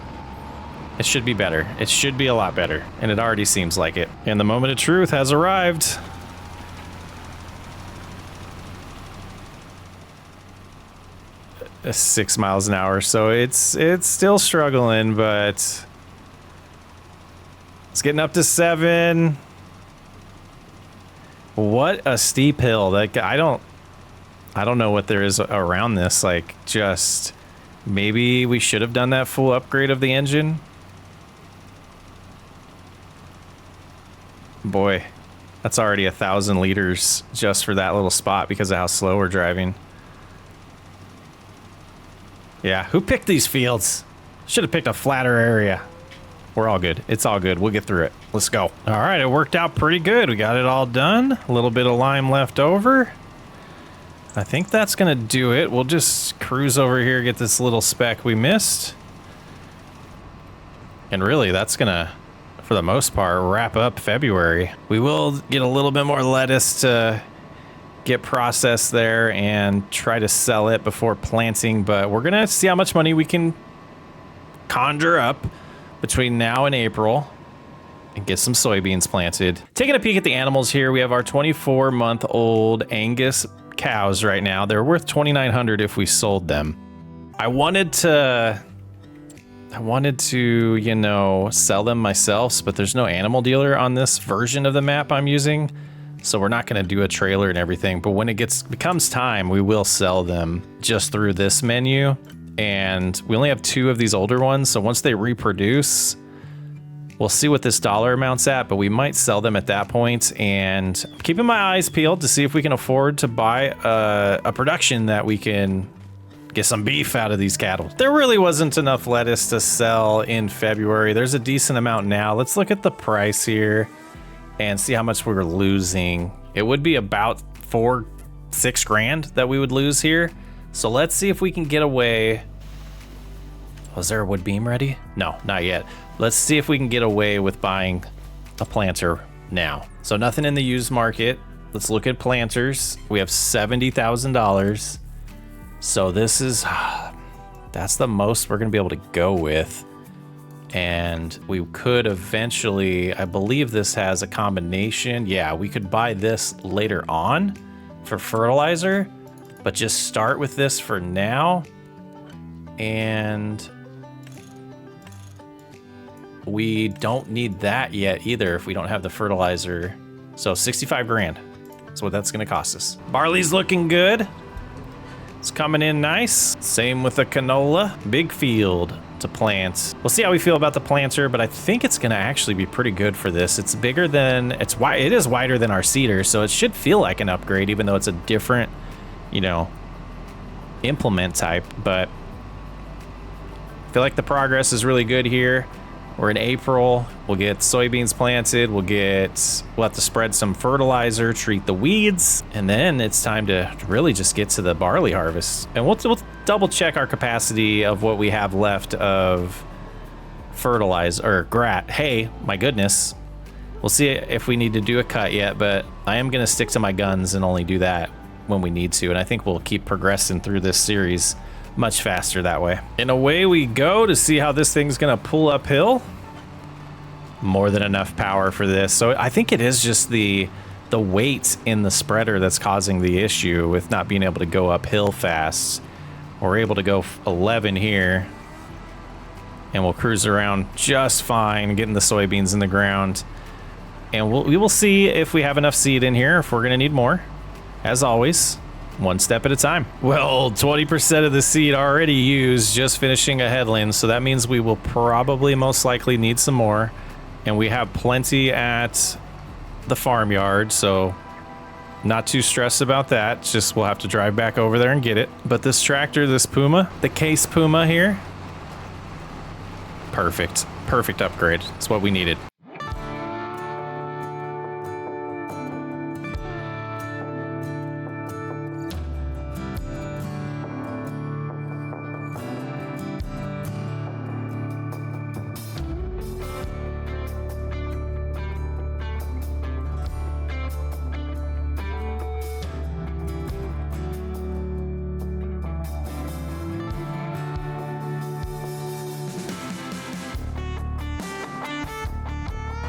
A: it should be better. It should be a lot better, and it already seems like it. And the moment of truth has arrived. It's 6 miles an hour, so it's still struggling, but it's getting up to 7. What a steep hill! Like I don't know what there is around this. Like, just maybe we should have done that full upgrade of the engine. Boy, that's already 1,000 liters just for that little spot because of how slow we're driving. Yeah, who picked these fields? Should have picked a flatter area. We're all good. It's all good. We'll get through it. Let's go. All right, it worked out pretty good. We got it all done. A little bit of lime left over. I think that's gonna do it. We'll just cruise over here, get this little speck we missed. And really, that's gonna, for the most part, wrap up February. We will get a little bit more lettuce to get processed there and try to sell it before planting, but we're gonna see how much money we can conjure up between now and April and get some soybeans planted. Taking a peek at the animals here, we have our 24-month-old Angus cows right now. They're worth $2,900 if we sold them. I wanted to, you know, sell them myself, but there's no animal dealer on this version of the map I'm using. So we're not going to do a trailer and everything, but when it becomes time, we will sell them just through this menu. And we only have 2 of these older ones, so once they reproduce, we'll see what this dollar amount's at, but we might sell them at that point. And I'm keeping my eyes peeled to see if we can afford to buy a production that we can get some beef out of these cattle. There really wasn't enough lettuce to sell in February. There's a decent amount now. Let's look at the price here and see how much we're losing. It would be about 4-6 grand that we would lose here. So let's see if we can get away. Was there a wood beam ready? No, not yet. Let's see if we can get away with buying a planter now. So nothing in the used market. Let's look at planters. We have $70,000. So this is, that's the most we're gonna be able to go with. And we could eventually, I believe this has a combination. Yeah, we could buy this later on for fertilizer, but just start with this for now. And we don't need that yet either if we don't have the fertilizer. So 65 grand. That's what that's gonna cost us. Barley's looking good. It's coming in nice. Same with the canola. Big field to plant. We'll see how we feel about the planter, but I think it's gonna actually be pretty good for this. It's bigger than, it is wider than our seeder, so it should feel like an upgrade, even though it's a different, you know, implement type. But I feel like the progress is really good here. We're in April. We'll get soybeans planted. We'll have to spread some fertilizer, treat the weeds, and then it's time to really just get to the barley harvest. And we'll double check our capacity of what we have left of fertilizer or hay. My goodness. We'll see if we need to do a cut yet, but I am going to stick to my guns and only do that when we need to. And I think we'll keep progressing through this series much faster that way. And away we go to see how this thing's gonna pull uphill. More than enough power for this. So I think it is just the weight in the spreader that's causing the issue with not being able to go uphill fast. We're able to go 11 here, and we'll cruise around just fine, getting the soybeans in the ground. And we will see if we have enough seed in here, if we're gonna need more. As always, one step at a time. Well, 20% of the seed already used, just finishing a headland, so that means we will probably most likely need some more. And we have plenty at the farmyard, so not too stressed about that. It's just we'll have to drive back over there and get it. But this tractor, this Puma, the Case Puma here, perfect. Perfect upgrade. It's what we needed.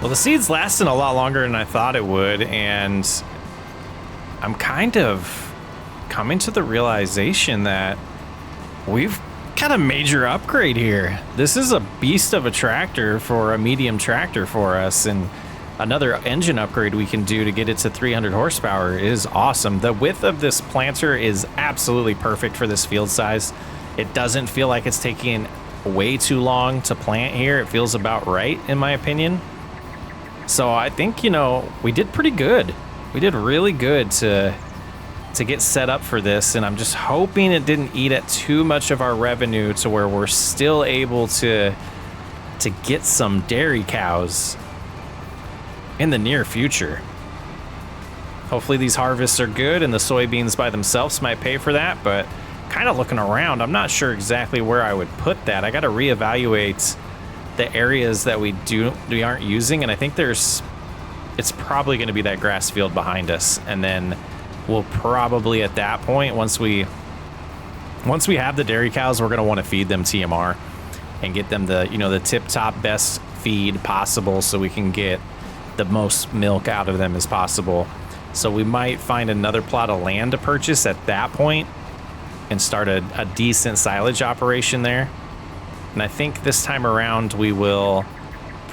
A: Well, the seed's lasting a lot longer than I thought it would, and I'm kind of coming to the realization that we've got a major upgrade here. This is a beast of a tractor for a medium tractor for us, and another engine upgrade we can do to get it to 300 horsepower is awesome. The width of this planter is absolutely perfect for this field size. It doesn't feel like it's taking way too long to plant here. It feels about right, in my opinion. So I think, you know, we did pretty good. We did really good to get set up for this, and I'm just hoping it didn't eat at too much of our revenue to where we're still able to get some dairy cows in the near future. Hopefully these harvests are good, and the soybeans by themselves might pay for that, but kind of looking around, I'm not sure exactly where I would put that. I got to reevaluate the areas that we aren't using, and I think it's probably going to be that grass field behind us, and then we'll probably at that point, once we have the dairy cows, we're going to want to feed them TMR and get them the tip top best feed possible, so we can get the most milk out of them as possible. So we might find another plot of land to purchase at that point and start a decent silage operation there. And I think this time around we will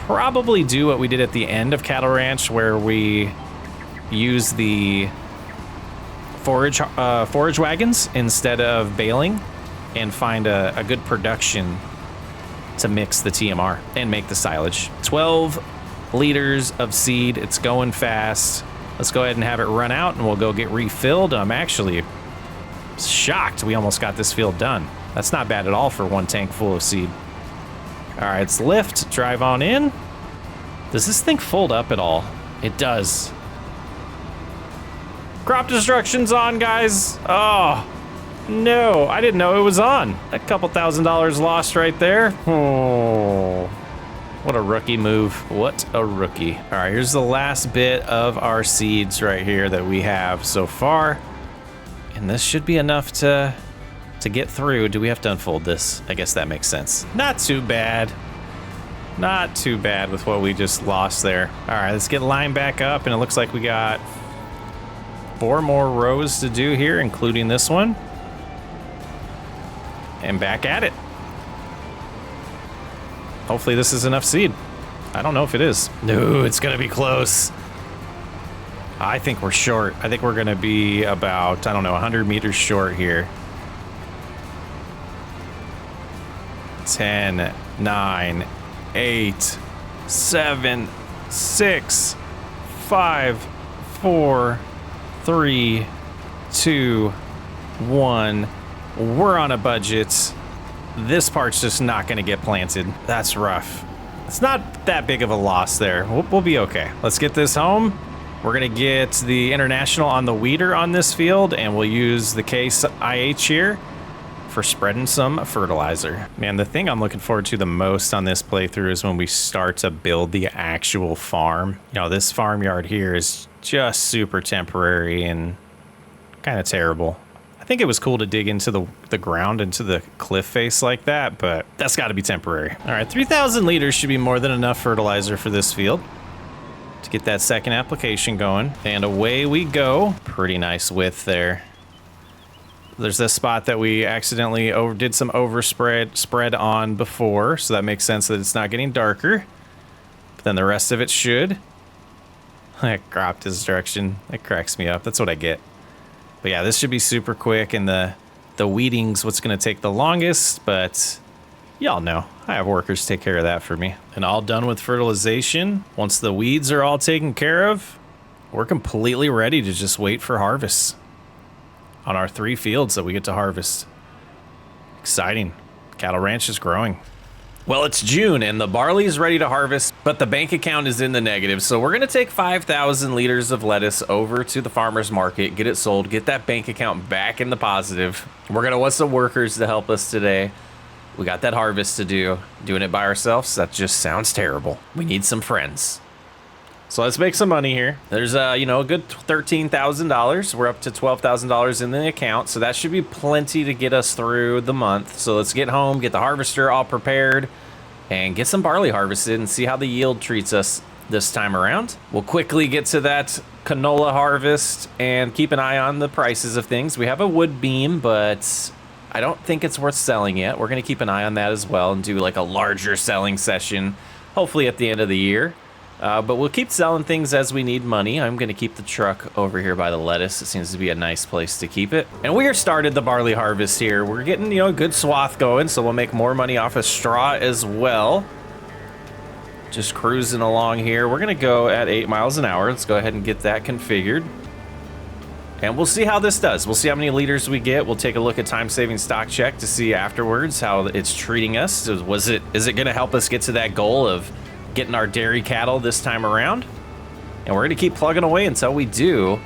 A: probably do what we did at the end of Cattle Ranch, where we use the forage wagons instead of baling, and find a good production to mix the TMR and make the silage. 12 liters of seed. It's going fast. Let's go ahead and have it run out, and we'll go get refilled. I'm actually shocked we almost got this field done. That's not bad at all for one tank full of seed. All right, let's lift, drive on in. Does this thing fold up at all? It does. Crop destruction's on, guys. Oh, no, I didn't know it was on. A couple $1,000 lost right there. Oh, what a rookie move. What a rookie. All right, here's the last bit of our seeds right here that we have so far. And this should be enough to get through. Do we have to unfold this? I guess that makes sense. Not too bad. Not too bad with what we just lost there. All right, let's get line back up, and it looks like we got 4 more rows to do here, including this one. And back at it. Hopefully this is enough seed. I don't know if it is. No, it's gonna be close. I think we're short. I think we're gonna be about, I don't know, 100 meters short here. 10, 9, 8, 7, 6, 5, 4, 3, 2, 1. We're on a budget. This part's just not going to get planted. That's rough. It's not that big of a loss there. We'll be okay. Let's get this home. We're going to get the International on the weeder on this field, and we'll use the Case IH here for spreading some fertilizer. Man, the thing I'm looking forward to the most on this playthrough is when we start to build the actual farm. You know, this farmyard here is just super temporary and kind of terrible. I think it was cool to dig into the ground, into the cliff face like that, but that's got to be temporary. All right, 3,000 liters should be more than enough fertilizer for this field to get that second application going. And away we go. Pretty nice width there. There's this spot that we accidentally did some spread on before, so that makes sense that it's not getting darker. But then the rest of it should. Crop destruction. It cracks me up. That's what I get. But yeah, this should be super quick, and the weeding's what's going to take the longest, but y'all know I have workers take care of that for me. And all done with fertilization. Once the weeds are all taken care of, we're completely ready to just wait for harvest on our 3 fields that we get to harvest. Exciting. Cattle Ranch is growing. Well, it's June and the barley is ready to harvest, but the bank account is in the negative. So we're going to take 5,000 liters of lettuce over to the farmer's market, get it sold, get that bank account back in the positive. We're going to want some workers to help us today. We got that harvest to do. Doing it by ourselves, that just sounds terrible. We need some friends. So let's make some money here. There's a good $13,000. We're up to $12,000 in the account, so that should be plenty to get us through the month. So let's get home, get the harvester all prepared, and get some barley harvested and see how the yield treats us this time around. We'll quickly get to that canola harvest and keep an eye on the prices of things. We have a wood beam, but I don't think it's worth selling yet. We're going to keep an eye on that as well and do like a larger selling session, hopefully at the end of the year. But we'll keep selling things as we need money. I'm going to keep the truck over here by the lettuce. It seems to be a nice place to keep it. And we are started the barley harvest here. We're getting, a good swath going, so we'll make more money off of straw as well. Just cruising along here. We're going to go at 8 miles an hour. Let's go ahead and get that configured. And we'll see how this does. We'll see how many liters we get. We'll take a look at time-saving stock check to see afterwards how it's treating us. Is it going to help us get to that goal of getting our dairy cattle this time around? And we're going to keep plugging away until we do.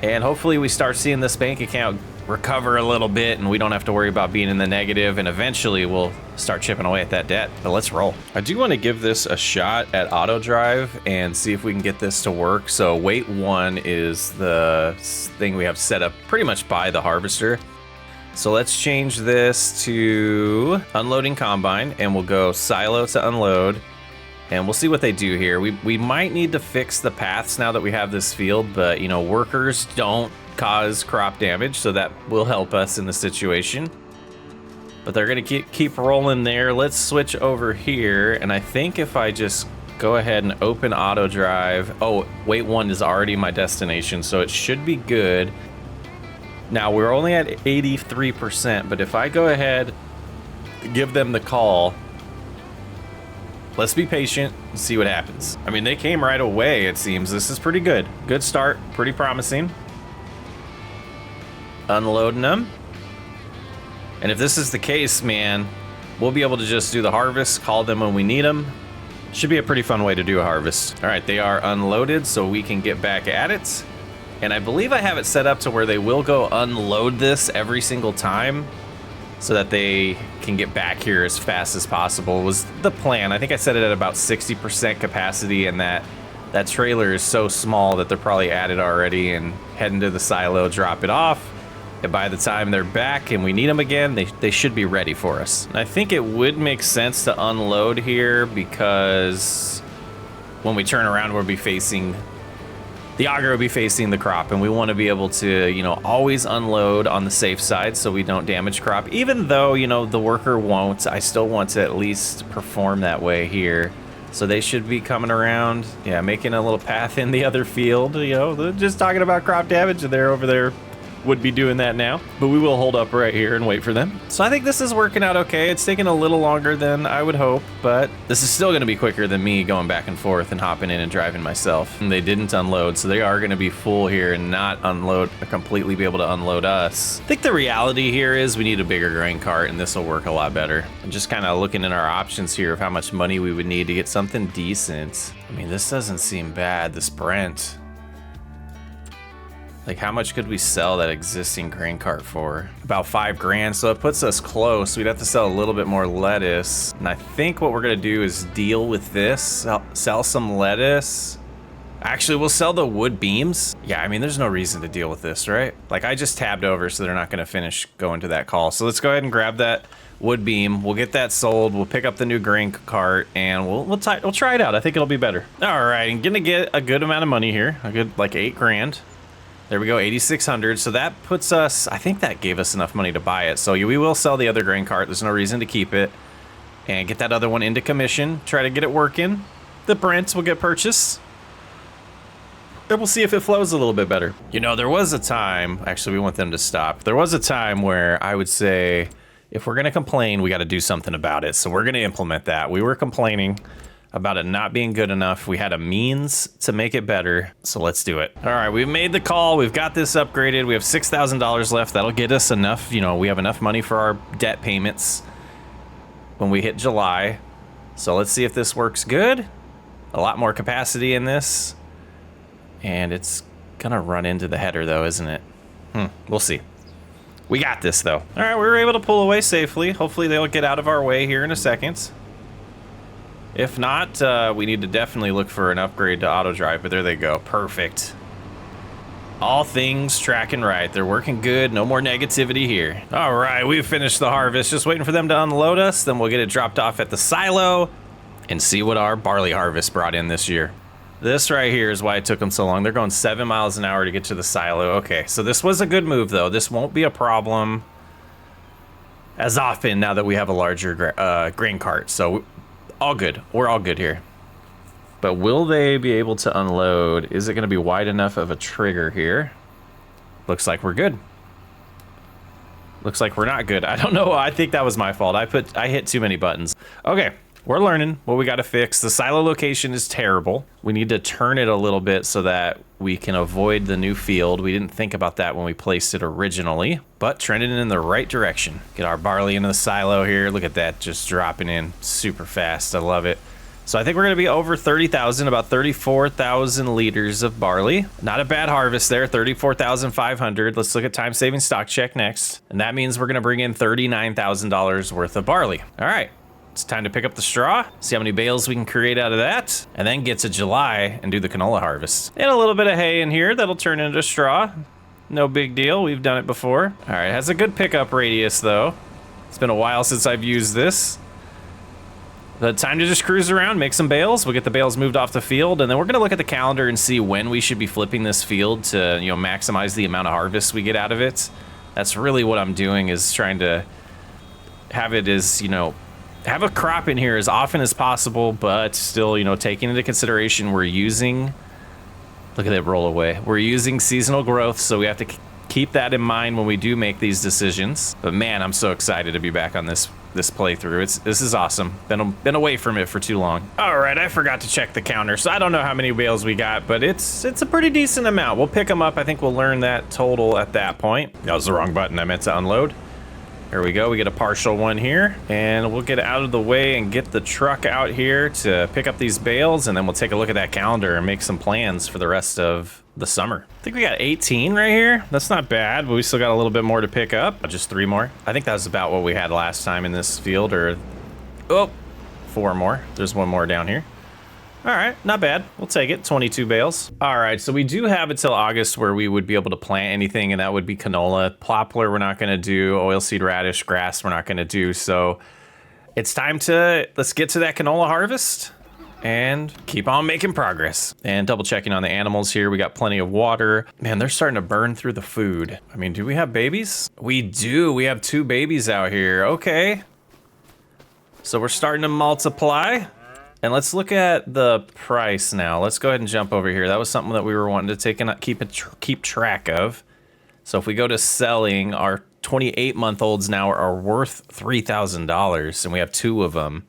A: And hopefully we start seeing this bank account recover a little bit and we don't have to worry about being in the negative, and eventually we'll start chipping away at that debt. But let's roll. I do want to give this a shot at auto drive and see if we can get this to work. So weight 1 is the thing we have set up pretty much by the harvester. So let's change this to unloading combine and we'll go silo to unload. And we'll see what they do here. We might need to fix the paths now that we have this field, but workers don't cause crop damage, so that will help us in the situation. But they're gonna keep rolling there. Let's switch over here, and I think if I just go ahead and open auto drive, oh, weight 1 is already my destination, so it should be good. Now we're only at 83%, but if I go ahead, give them the call, let's be patient and see what happens. I mean, they came right away, it seems. This is pretty good. Good start, pretty promising. Unloading them. And if this is the case, man, we'll be able to just do the harvest, call them when we need them. Should be a pretty fun way to do a harvest. All right, they are unloaded, so we can get back at it. And I believe I have it set up to where they will go unload this every single time so that they can get back here as fast as possible was the plan. I think I set it at about 60% capacity, and that trailer is so small that they're probably at it already and heading to the silo, drop it off. And by the time they're back and we need them again, they should be ready for us. And I think it would make sense to unload here because when we turn around, we'll be facing the auger will be facing the crop, and we want to be able to, always unload on the safe side so we don't damage crop. Even though, the worker won't, I still want to at least perform that way here. So they should be coming around, yeah, making a little path in the other field, they're just talking about crop damage, and they're over there would be doing that now, but we will hold up right here and wait for them. So I think this is working out okay. It's taking a little longer than I would hope, but this is still going to be quicker than me going back and forth and hopping in and driving myself. And they didn't unload, so they are going to be full here and not unload, completely be able to unload us. I think the reality here is we need a bigger grain cart, and this will work a lot better. I'm just kind of looking at our options here of how much money we would need to get something decent. I mean, this doesn't seem bad, this Brent. Like, how much could we sell that existing grain cart for? About $5 grand, so it puts us close. We'd have to sell a little bit more lettuce. And I think what we're gonna do is deal with this, sell some lettuce. Actually, we'll sell the wood beams. Yeah, I mean, there's no reason to deal with this, right? Like, I just tabbed over, so they're not gonna finish going to that call. So let's go ahead and grab that wood beam. We'll get that sold. We'll pick up the new grain cart, and we'll try it out. I think it'll be better. All right, I'm gonna get a good amount of money here. A good, like, 8 grand. There we go, 8,600. So that puts us, I think that gave us enough money to buy it. So we will sell the other grain cart. There's no reason to keep it. And get that other one into commission. Try to get it working. The Brent will get purchased. And we'll see if it flows a little bit better. There was a time, actually we want them to stop. There was a time where I would say, if we're gonna complain, we gotta do something about it. So we're gonna implement that. We were complaining about it not being good enough. We had a means to make it better, so let's do it. All right, we've made the call. We've got this upgraded. We have $6,000 left. That'll get us enough. We have enough money for our debt payments when we hit July. So let's see if this works good. A lot more capacity in this. And it's gonna run into the header though, isn't it? We'll see. We got this though. All right, we were able to pull away safely. Hopefully they'll get out of our way here in a second. If not, we need to definitely look for an upgrade to auto drive, but there they go. Perfect. All things tracking right. They're working good. No more negativity here. All right, we've finished the harvest. Just waiting for them to unload us. Then we'll get it dropped off at the silo. and see what our barley harvest brought in this year. This right here is why it took them so long. They're going 7 miles an hour to get to the silo. Okay, so this was a good move, though. This won't be a problem as often now that we have a larger grain cart. So all good. We're all good here. But will they be able to unload? Is it going to be wide enough of a trigger here? Looks like we're good. Looks like we're not good. I don't know. I think that was my fault. I hit too many buttons. Okay. We're learning what we got to fix. The silo location is terrible. We need to turn it a little bit so that we can avoid the new field. We didn't think about that when we placed it originally, but trending in the right direction. Get our barley into the silo here. Look at that, just dropping in super fast. I love it. So I think we're going to be over 30,000, about 34,000 liters of barley. Not a bad harvest there, 34,500. Let's look at time-saving stock check next. And that means we're going to bring in $39,000 worth of barley. All right. It's time to pick up the straw, see how many bales we can create out of that, and then get to July and do the canola harvest. And a little bit of hay in here that'll turn into straw. No big deal, we've done it before. All right, it has a good pickup radius though. It's been a while since I've used this. The time to just cruise around, make some bales. We'll get the bales moved off the field, and then we're gonna look at the calendar and see when we should be flipping this field to, you know, maximize the amount of harvest we get out of it. That's really what I'm doing, is trying to have it as, you know, have a crop in here as often as possible, but still, you know, taking into consideration we're using, look at that roll away. We're using seasonal growth, so we have to keep that in mind when we do make these decisions. But man, I'm so excited to be back on this playthrough. This is awesome. Been away from it for too long. All right, I forgot to check the counter, so I don't know how many bales we got, but it's a pretty decent amount. We'll pick them up. I think we'll learn that total at that point. That was the wrong button. I meant to unload. Here we go, we get a partial one here, and we'll get out of the way and get the truck out here to pick up these bales, and then we'll take a look at that calendar and make some plans for the rest of the summer. I think we got 18 right here. That's not bad, but we still got a little bit more to pick up. Just 3 more. I think that was about what we had last time in this field, or, oh, 4 more. There's 1 more down here. All right, not bad. We'll take it, 22 bales. All right, so we do have until August where we would be able to plant anything, and that would be canola. Poplar we're not gonna do, oilseed radish, grass we're not gonna do, so it's time to, let's get to that canola harvest and keep on making progress. And double checking on the animals here, we got plenty of water. Man, they're starting to burn through the food. I mean, do we have babies? We do, we have 2 babies out here, okay. So we're starting to multiply. And let's look at the price now. Let's go ahead and jump over here. That was something that we were wanting to take and keep track of. So if we go to selling, our 28-month-olds now are worth $3,000, and we have 2 of them.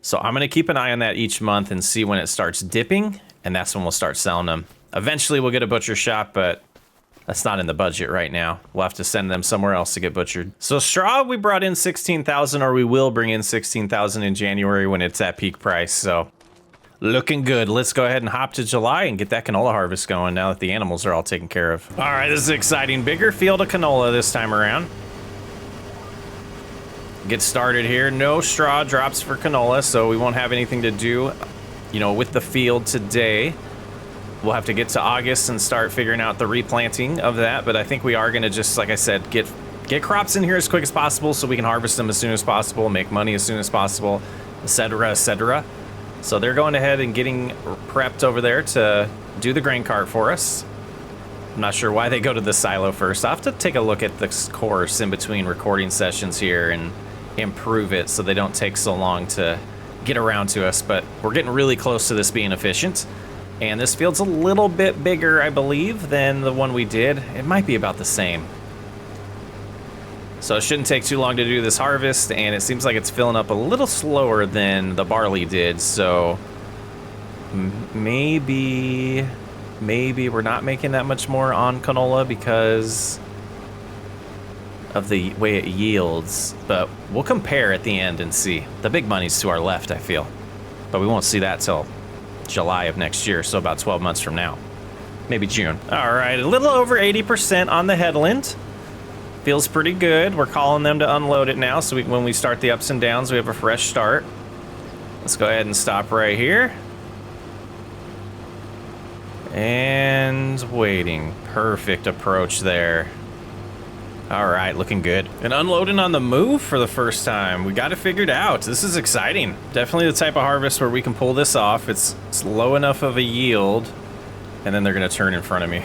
A: So I'm gonna keep an eye on that each month and see when it starts dipping, and that's when we'll start selling them. Eventually we'll get a butcher shop, but that's not in the budget right now. We'll have to send them somewhere else to get butchered. So straw, we brought in 16,000, or we will bring in 16,000 in January when it's at peak price. So looking good. Let's go ahead and hop to July and get that canola harvest going now that the animals are all taken care of. All right, this is exciting. Bigger field of canola this time around. Get started here. No straw drops for canola, so we won't have anything to do, you know, with the field today. We'll have to get to August and start figuring out the replanting of that, but I think we are gonna just, like I said, get crops in here as quick as possible so we can harvest them as soon as possible, make money as soon as possible, etc., etc. So they're going ahead and getting prepped over there to do the grain cart for us. I'm not sure why they go to the silo first. I'll have to take a look at the course in between recording sessions here and improve it so they don't take so long to get around to us, but we're getting really close to this being efficient. And this field's a little bit bigger, I believe, than the one we did. It might be about the same. So it shouldn't take too long to do this harvest, and it seems like it's filling up a little slower than the barley did, so maybe we're not making that much more on canola because of the way it yields, but we'll compare at the end and see. The big money's to our left, I feel, but we won't see that till July of next year, so about 12 months from now. Maybe June. All right, a little over 80% on the headland. Feels pretty good. We're calling them to unload it now, so when we start the ups and downs, we have a fresh start. Let's go ahead and stop right here. And waiting. Perfect approach there. All right, looking good. And unloading on the move for the first time. We got it figured out. This is exciting. Definitely the type of harvest where we can pull this off. It's low enough of a yield, and then they're gonna turn in front of me.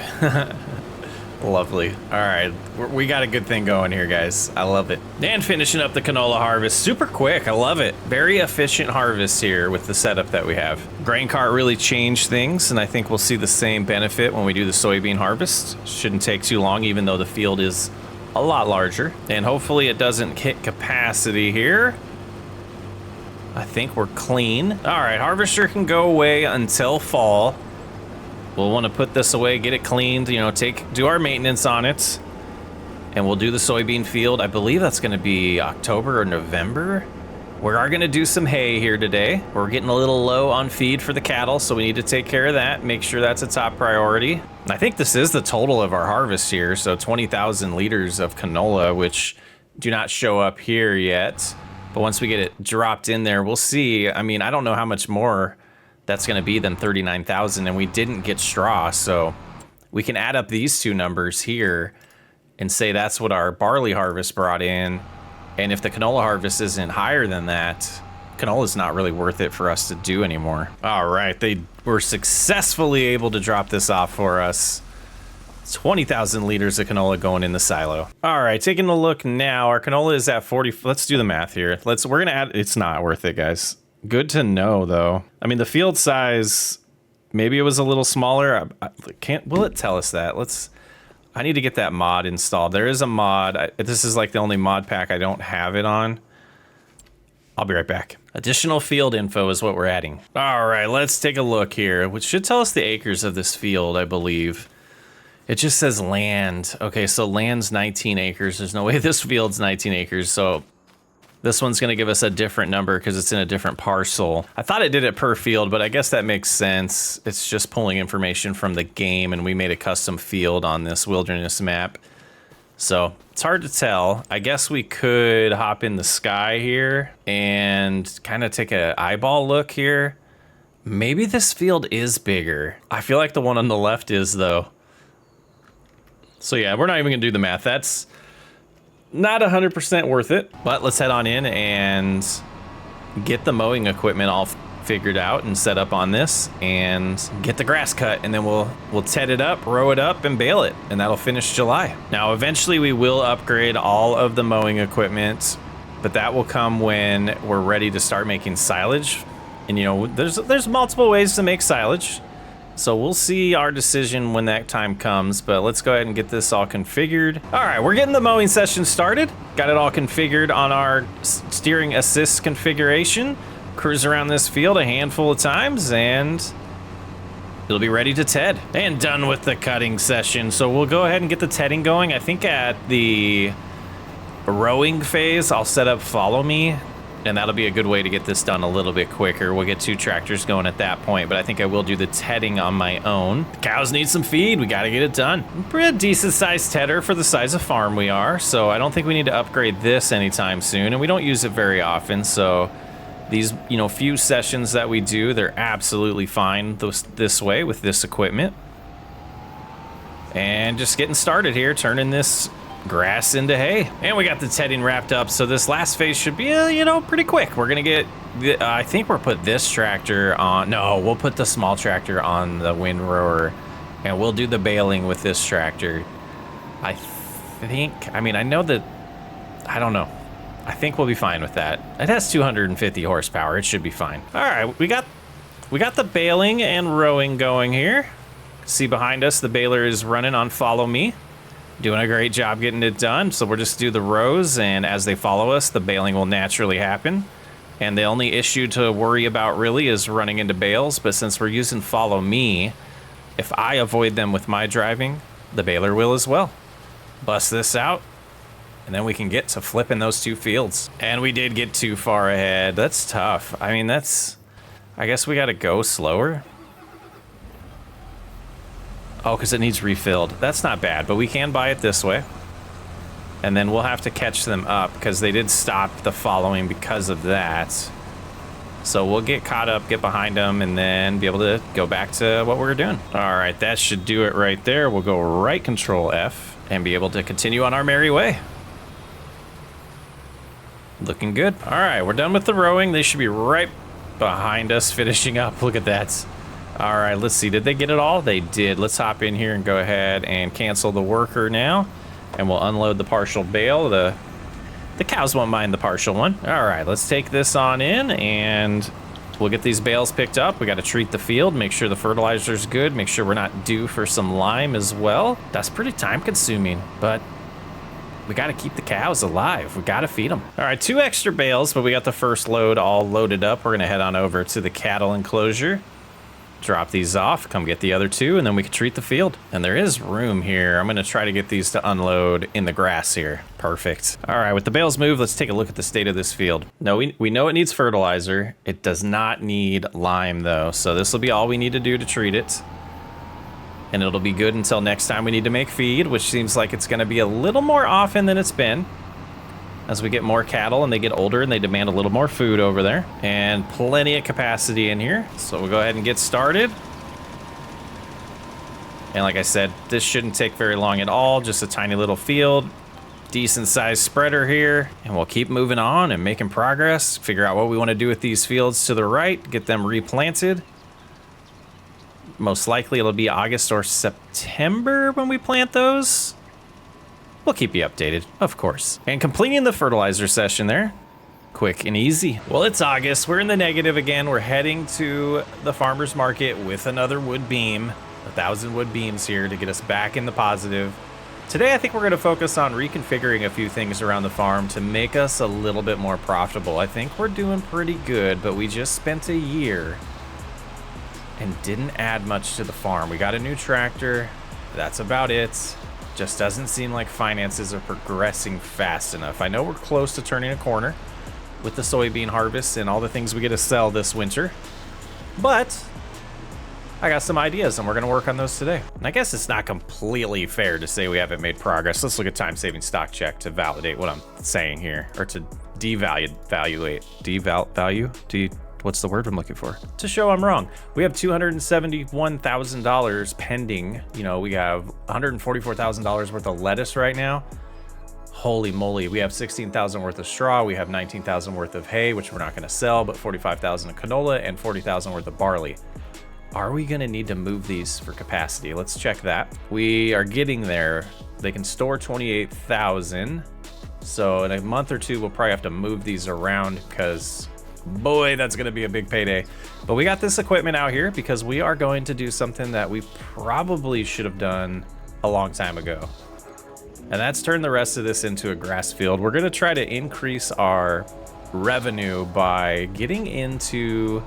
A: Lovely. All right, we got a good thing going here, guys. I love it. And finishing up the canola harvest super quick. I love it. Very efficient harvest here with the setup that we have. Grain cart really changed things, and I think we'll see the same benefit when we do the soybean harvest. Shouldn't take too long, even though the field is a lot larger. And hopefully it doesn't hit capacity here. I think we're clean. All right, harvester can go away until fall. We'll want to put this away, get it cleaned, you know, do our maintenance on it. And we'll do the soybean field. I believe that's going to be October or November. We are going to do some hay here today. We're getting a little low on feed for the cattle, so we need to take care of that. Make sure that's a top priority. I think this is the total of our harvest here. So 20,000 liters of canola, which do not show up here yet. But once we get it dropped in there, we'll see. I mean, I don't know how much more that's going to be than 39,000, and we didn't get straw, so we can add up these two numbers here and say that's what our barley harvest brought in. And if the canola harvest isn't higher than that, canola's not really worth it for us to do anymore. All right, they were successfully able to drop this off for us. 20,000 liters of canola going in the silo. All right, taking a look now, our canola is at 40. Let's do the math here. We're gonna add, it's not worth it, guys. Good to know, though. I mean, the field size, maybe it was a little smaller. Will it tell us that? I need to get that mod installed. There is a mod. This is like the only mod pack I don't have it on. I'll be right back. Additional field info is what we're adding. All right, let's take a look here, which should tell us the acres of this field, I believe. It just says land. Okay, so land's 19 acres. There's no way this field's 19 acres, so this one's gonna give us a different number because it's in a different parcel. I thought it did it per field, but I guess that makes sense. It's just pulling information from the game, and we made a custom field on this wilderness map. So it's hard to tell. I guess we could hop in the sky here and kind of take an eyeball look here. Maybe this field is bigger. I feel like the one on the left is, though. So yeah, we're not even gonna do the math. That's not 100% worth it, but let's head on in and get the mowing equipment all figured out and set up on this and get the grass cut, and then we'll ted it up, row it up, and bale it, and that'll finish July. Now, eventually we will upgrade all of the mowing equipment, but that will come when we're ready to start making silage. And you know, there's multiple ways to make silage. So we'll see our decision when that time comes, but let's go ahead and get this all configured. All right, we're getting the mowing session started. Got it all configured on our steering assist configuration. Cruise around this field a handful of times and it'll be ready to ted. And done with the cutting session. So we'll go ahead and get the tedding going. I think at the rowing phase, I'll set up follow me, and that'll be a good way to get this done a little bit quicker. We'll get 2 tractors going at that point, but I think I will do the tedding on my own. The cows need some feed. We got to get it done. We're a decent sized tedder for the size of farm we are, so I don't think we need to upgrade this anytime soon, and we don't use it very often, so these, you know, few sessions that we do, they're absolutely fine this way with this equipment. And just getting started here, turning this grass into hay. And we got the tedding wrapped up, so this last phase should be, you know, pretty quick. We're gonna get, I think we'll put this tractor on, no, we'll put the small tractor on the windrower, and we'll do the baling with this tractor. I think, I mean, I know that, I don't know. I think we'll be fine with that. It has 250 horsepower, it should be fine. All right, we got the baling and rowing going here. See behind us, the baler is running on follow me. Doing a great job getting it done. So we'll just do the rows, and as they follow us, the baling will naturally happen. And the only issue to worry about really is running into bales, but since we're using follow me, if I avoid them with my driving, the baler will as well. Bust this out, and then we can get to flipping those 2 fields. And we did get too far ahead. That's tough. I mean, I guess we gotta go slower. Oh, because it needs refilled. That's not bad, but we can buy it this way. And then we'll have to catch them up because they did stop the following because of that. So we'll get caught up, get behind them, and then be able to go back to what we were doing. All right, that should do it right there. We'll go right Control F. and be able to continue on our merry way. Looking good. All right, we're done with the rowing. They should be right behind us finishing up. Look at that. All right, let's see. Did they get it all? They did. Let's hop in here and go ahead and cancel the worker now, and we'll unload the partial bale. The cows won't mind the partial one. All right, let's take this on in, and we'll get these bales picked up. We got to treat the field, make sure the fertilizer's good, make sure we're not due for some lime as well. That's pretty time consuming, but we got to keep the cows alive. We got to feed them. All right, 2 extra bales, but we got the first load all loaded up. We're going to head on over to the cattle enclosure, drop these off, come get the other 2, and then we can treat the field. And there is room here. I'm going to try to get these to unload in the grass here. Perfect. All right, with the bales moved, let's take a look at the state of this field. No, we know it needs fertilizer. It does not need lime, though, so this will be all we need to do to treat it. And it'll be good until next time we need to make feed, which seems like it's going to be a little more often than it's been as we get more cattle and they get older and they demand a little more food over there. And plenty of capacity in here, so we'll go ahead and get started. And like I said, this shouldn't take very long at all, just a tiny little field, decent sized spreader here, and we'll keep moving on and making progress, figure out what we want to do with these fields to the right, get them replanted. Most likely it'll be August or September when we plant those. We'll keep you updated, of course. And completing the fertilizer session there, quick and easy. Well, it's August, we're in the negative again. We're heading to the farmer's market with another wood beam, 1,000 wood beams here to get us back in the positive. Today, I think we're gonna focus on reconfiguring a few things around the farm to make us a little bit more profitable. I think we're doing pretty good, but we just spent a year and didn't add much to the farm. We got a new tractor, that's about it. Just doesn't seem like finances are progressing fast enough. I know we're close to turning a corner with the soybean harvest and all the things we get to sell this winter, but I got some ideas and we're gonna work on those today. And I guess it's not completely fair to say we haven't made progress. Let's look at time-saving stock check to validate what I'm saying here, or to what's the word I'm looking for? To show I'm wrong. We have $271,000 pending. You know, we have $144,000 worth of lettuce right now. Holy moly, we have 16,000 worth of straw. We have 19,000 worth of hay, which we're not gonna sell, but 45,000 of canola and 40,000 worth of barley. Are we gonna need to move these for capacity? Let's check that. We are getting there. They can store 28,000. So in a month or two, we'll probably have to move these around because boy, that's gonna be a big payday. But we got this equipment out here because we are going to do something that we probably should have done a long time ago. And that's turn the rest of this into a grass field. We're gonna try to increase our revenue by getting into,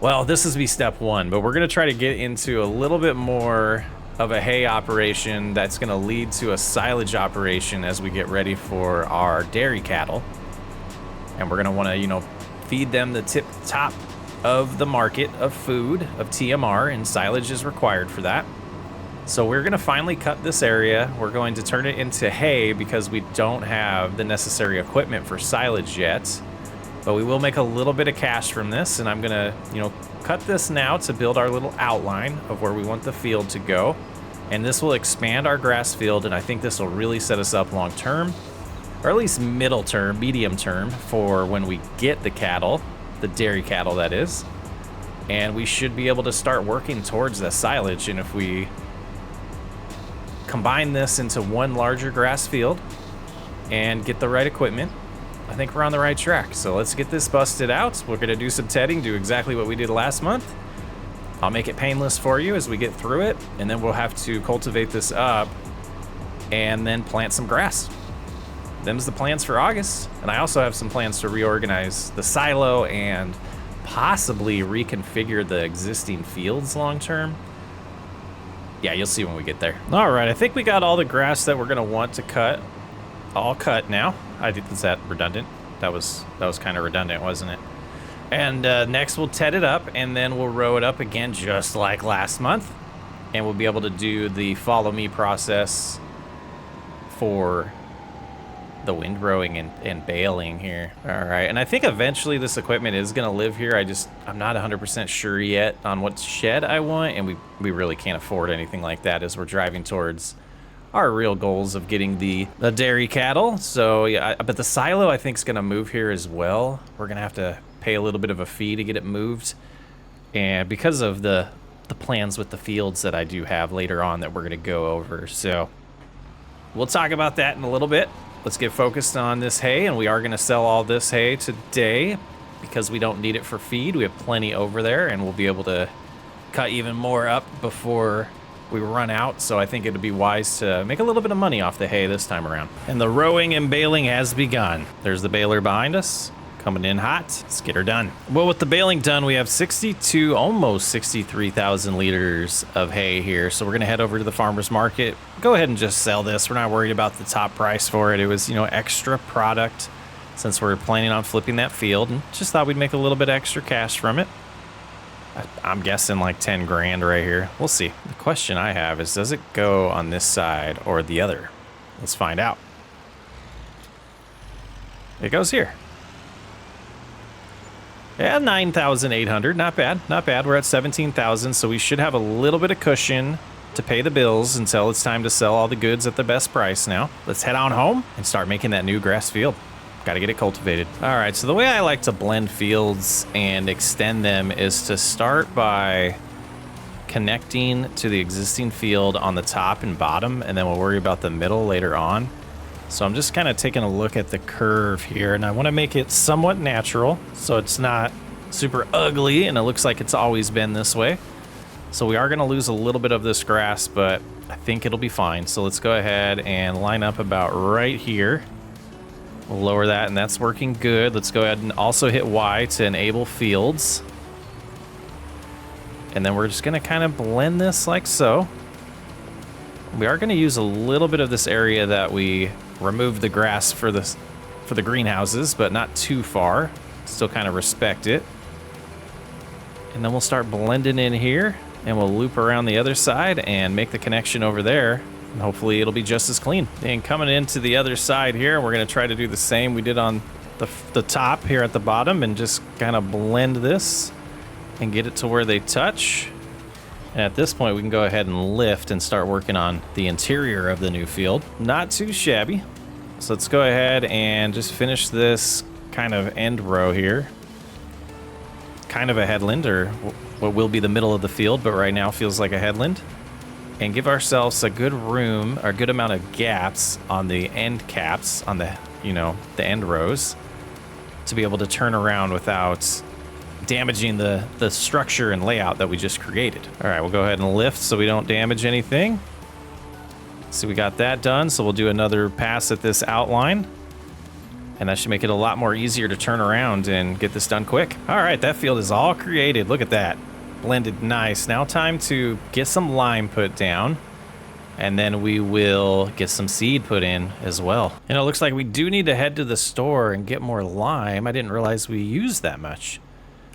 A: well, this is step 1, but we're gonna try to get into a little bit more of a hay operation that's gonna lead to a silage operation as we get ready for our dairy cattle. And we're gonna wanna, you know, feed them the tip top of the market of food, of TMR, and silage is required for that. So we're gonna finally cut this area. We're going to turn it into hay because we don't have the necessary equipment for silage yet. But we will make a little bit of cash from this, and I'm gonna, you know, cut this now to build our little outline of where we want the field to go. And this will expand our grass field, and I think this will really set us up long term, or at least middle term, medium term, for when we get the cattle, the dairy cattle that is. And we should be able to start working towards the silage. And if we combine this into one larger grass field and get the right equipment, I think we're on the right track. So let's get this busted out. We're gonna do some tedding, do exactly what we did last month. I'll make it painless for you as we get through it, and then we'll have to cultivate this up and then plant some grass. Them's the plans for August. And I also have some plans to reorganize the silo and possibly reconfigure the existing fields long term. Yeah, you'll see when we get there. All right, I think we got all the grass that we're gonna want to cut all cut now. Is that redundant? That was kind of redundant, wasn't it? And next we'll ted it up, and then we'll row it up again just like last month. And we'll be able to do the follow me process for the windrowing and baling here. All right, and I think eventually this equipment is gonna live here. I'm not 100% sure yet on what shed I want, and we really can't afford anything like that as we're driving towards our real goals of getting the dairy cattle. So yeah, but the silo I think is gonna move here as well. We're gonna have to pay a little bit of a fee to get it moved. And because of the plans with the fields that I do have later on that we're gonna go over. So we'll talk about that in a little bit. Let's get focused on this hay, and we are gonna sell all this hay today because we don't need it for feed. We have plenty over there, and we'll be able to cut even more up before we run out. So I think it'd be wise to make a little bit of money off the hay this time around. And the rowing and baling has begun. There's the baler behind us, coming in hot. Let's get her done. Well, with the baling done, we have 62, almost 63,000 liters of hay here. So we're gonna head over to the farmer's market. Go ahead and just sell this. We're not worried about the top price for it. It was, you know, extra product since we're planning on flipping that field, and just thought we'd make a little bit extra cash from it. I'm guessing like 10 grand right here. We'll see. The question I have is, does it go on this side or the other? Let's find out. It goes here. Yeah, 9,800, not bad, not bad. We're at 17,000, so we should have a little bit of cushion to pay the bills until it's time to sell all the goods at the best price now. Let's head on home and start making that new grass field. Got to get it cultivated. All right, so the way I like to blend fields and extend them is to start by connecting to the existing field on the top and bottom, and then we'll worry about the middle later on. So I'm just kind of taking a look at the curve here, and I want to make it somewhat natural so it's not super ugly and it looks like it's always been this way. So we are going to lose a little bit of this grass, but I think it'll be fine. So let's go ahead and line up about right here. We'll lower that, and that's working good. Let's go ahead and also hit Y to enable fields. And then we're just gonna kind of blend this like so. We are gonna use a little bit of this area that we removed the grass for the greenhouses, but not too far. Still kind of respect it. And then we'll start blending in here, and we'll loop around the other side and make the connection over there. And hopefully it'll be just as clean. And coming into the other side here, we're gonna try to do the same we did on the top here at the bottom, and just kind of blend this and get it to where they touch. And at this point, we can go ahead and lift and start working on the interior of the new field. Not too shabby. So let's go ahead and just finish this kind of end row here. Kind of a headland, or what will be the middle of the field, but right now feels like a headland. And give ourselves a good room, or a good amount of gaps on the end caps, on the, you know, the end rows, to be able to turn around without damaging the structure and layout that we just created. All right, we'll go ahead and lift so we don't damage anything. So we got that done, so we'll do another pass at this outline. And that should make it a lot more easier to turn around and get this done quick. All right, that field is all created. Look at that. Blended nice. Now time to get some lime put down, and then we will get some seed put in as well. And it looks like we do need to head to the store and get more lime. I didn't realize we used that much.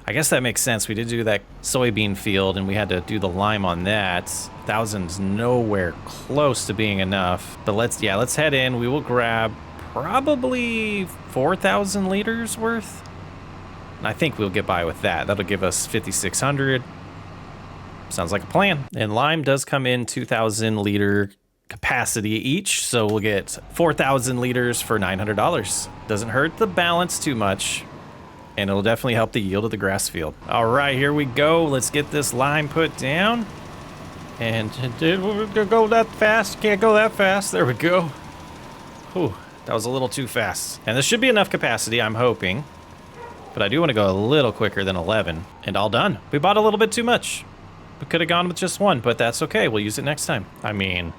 A: I guess that makes sense. We did do that soybean field, and we had to do the lime on that. 1,000's nowhere close to being enough, but let's head in. We will grab probably 4,000 liters worth. I think we'll get by with that. That'll give us 5,600. Sounds like a plan. And lime does come in 2,000 liter capacity each, so we'll get 4,000 liters for $900. Doesn't hurt the balance too much, and it'll definitely help the yield of the grass field. All right, here we go. Let's get this lime put down. And go that fast. Can't go that fast. There we go. Whew, that was a little too fast. And this should be enough capacity, I'm hoping. But I do want to go a little quicker than 11, and all done. We bought a little bit too much. We could have gone with just one, but that's okay. We'll use it next time. I mean,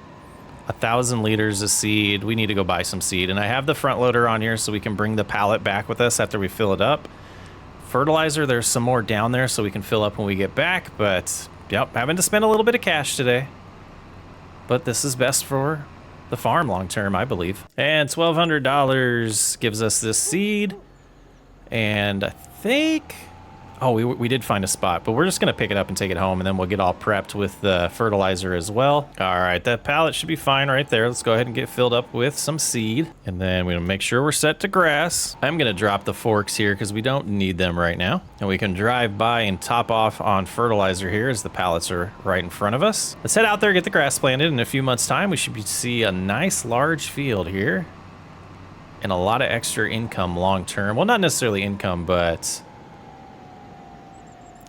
A: 1,000 liters of seed. We need to go buy some seed, and I have the front loader on here so we can bring the pallet back with us after we fill it up. Fertilizer, there's some more down there so we can fill up when we get back, but yep, having to spend a little bit of cash today. But this is best for the farm long term, I believe. And $1,200 gives us this seed. And I think Oh, we did find a spot, but we're just going to pick it up and take it home, and then we'll get all prepped with the fertilizer as well. All right, that pallet should be fine right there. Let's go ahead and get filled up with some seed, and then we'll make sure we're set to grass. I'm going to drop the forks here because we don't need them right now, and we can drive by and top off on fertilizer here as the pallets are right in front of us. Let's head out there, get the grass planted. In a few months' time, we should see a nice large field here and a lot of extra income long term. Well, not necessarily income, but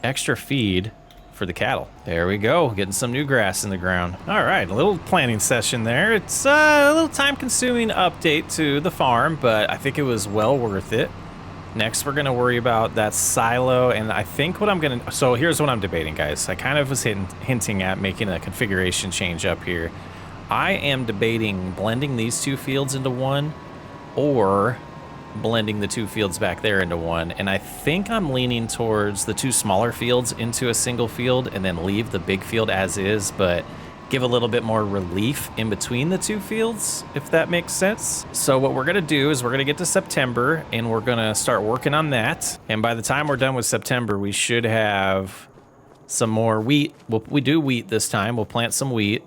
A: extra feed for the cattle. There we go, getting some new grass in the ground. All right, a little planting session there. It's a little time-consuming update to the farm, but I think it was well worth it. Next, we're gonna worry about that silo, and I think what I'm gonna, so here's what I'm debating, guys. I kind of was hinting at making a configuration change up here. I am debating blending these two fields into one, or blending the two fields back there into one, and I think I'm leaning towards the two smaller fields into a single field and then leave the big field as is, but give a little bit more relief in between the two fields, if that makes sense. So what we're gonna do is we're gonna get to September and we're gonna start working on that, and by the time we're done with September, we should have some more wheat. We do wheat this time. We'll plant some wheat.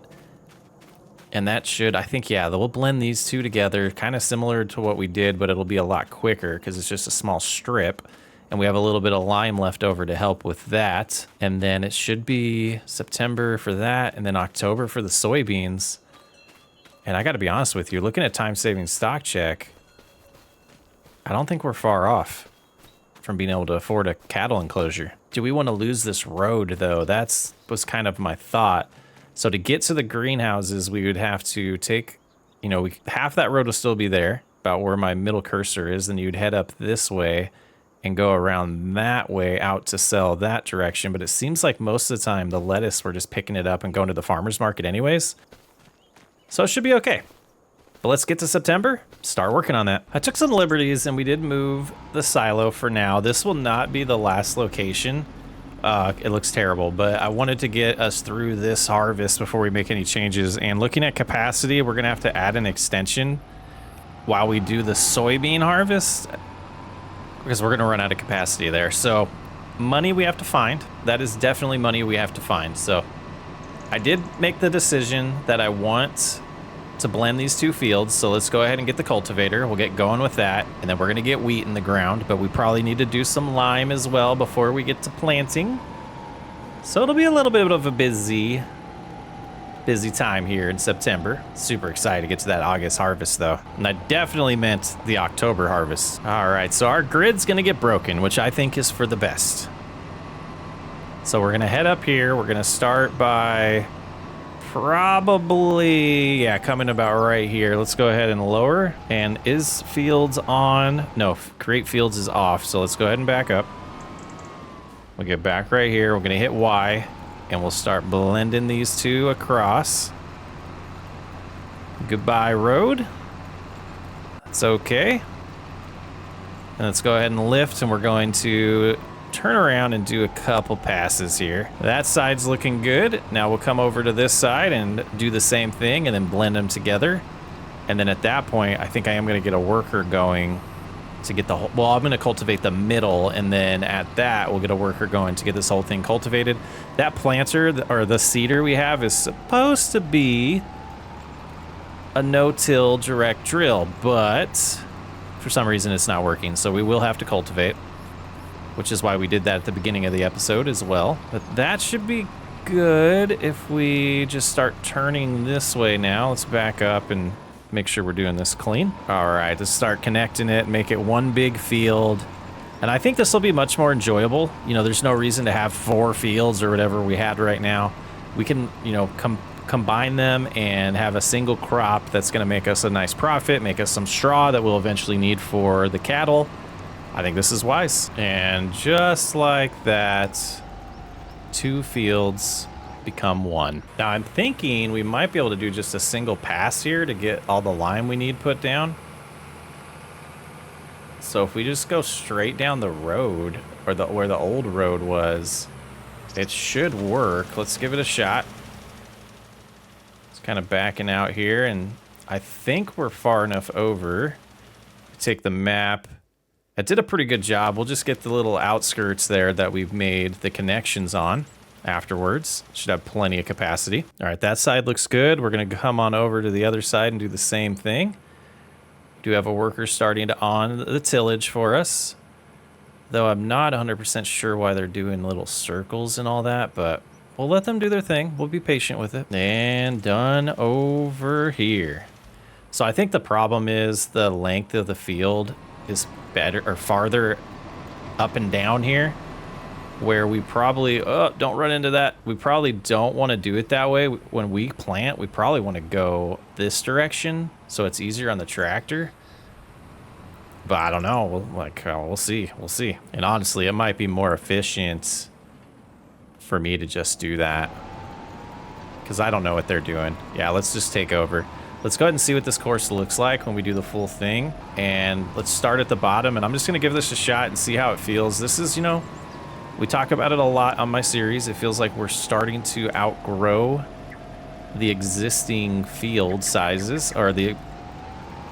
A: And that should, I think, yeah, we'll blend these two together, kind of similar to what we did, but it'll be a lot quicker because it's just a small strip. And we have a little bit of lime left over to help with that. And then it should be September for that, and then October for the soybeans. And I got to be honest with you, looking at time-saving stock check, I don't think we're far off from being able to afford a cattle enclosure. Do we want to lose this road, though? That was kind of my thought. So to get to the greenhouses, we would have to take, you know, half that road will still be there, about where my middle cursor is. Then you'd head up this way and go around that way out to sell that direction. But it seems like most of the time the lettuce, we're just picking it up and going to the farmer's market anyways. So it should be okay. But let's get to September, start working on that. I took some liberties and we did move the silo for now. This will not be the last location. It looks terrible, but I wanted to get us through this harvest before we make any changes. And looking at capacity, we're gonna have to add an extension while we do the soybean harvest, because we're gonna run out of capacity there. So money we have to find. That is definitely money we have to find. So I did make the decision that I want to blend these two fields. So let's go ahead and get the cultivator. We'll get going with that, and then we're gonna get wheat in the ground, but we probably need to do some lime as well before we get to planting. So it'll be a little bit of a busy time here in September. Super excited to get to that August harvest though. And I definitely meant the October harvest. All right, so our grid's gonna get broken, which I think is for the best. So we're gonna head up here. We're gonna start by probably, yeah, coming about right here. Let's go ahead and lower. And is fields on? No, create fields is off. So let's go ahead and back up. We'll get back right here. We're gonna hit Y and we'll start blending these two across. Goodbye road. That's okay. And let's go ahead and lift, and we're going to turn around and do a couple passes here. That side's looking good. Now we'll come over to this side and do the same thing and then blend them together. And then at that point, I think I am gonna get a worker going to get the whole, well, I'm gonna cultivate the middle, and then at that, we'll get a worker going to get this whole thing cultivated. That planter, or the seeder we have, is supposed to be a no-till direct drill, but for some reason it's not working. So we will have to cultivate, which is why we did that at the beginning of the episode as well. But that should be good if we just start turning this way now. Let's back up and make sure we're doing this clean. All right, let's start connecting it, make it one big field. And I think this will be much more enjoyable. You know, there's no reason to have 4 fields or whatever we had right now. We can, you know, combine them and have a single crop that's gonna make us a nice profit, make us some straw that we'll eventually need for the cattle. I think this is wise. And just like that, 2 fields become 1. Now I'm thinking we might be able to do just a single pass here to get all the lime we need put down. So if we just go straight down the road, or where the old road was, it should work. Let's give it a shot. It's kind of backing out here, and I think we're far enough over. Take the map It did a pretty good job. We'll just get the little outskirts there that we've made the connections on afterwards. Should have plenty of capacity. All right, that side looks good. We're gonna come on over to the other side and do the same thing. Do have a worker starting to on the tillage for us. Though I'm not 100% sure why they're doing little circles and all that, but we'll let them do their thing. We'll be patient with it. And done over here. So I think the problem is the length of the field is better or farther up and down here, where we probably, don't run into that. We probably don't want to do it that way. When we plant, we probably want to go this direction so it's easier on the tractor. But I don't know. We'll see. We'll see. And honestly, it might be more efficient for me to just do that, because I don't know what they're doing. Yeah, let's just take over. Let's go ahead and see what this course looks like when we do the full thing. And let's start at the bottom. And I'm just going to give this a shot and see how it feels. This is, you know, we talk about it a lot on my series. It feels like we're starting to outgrow the existing field sizes, or the...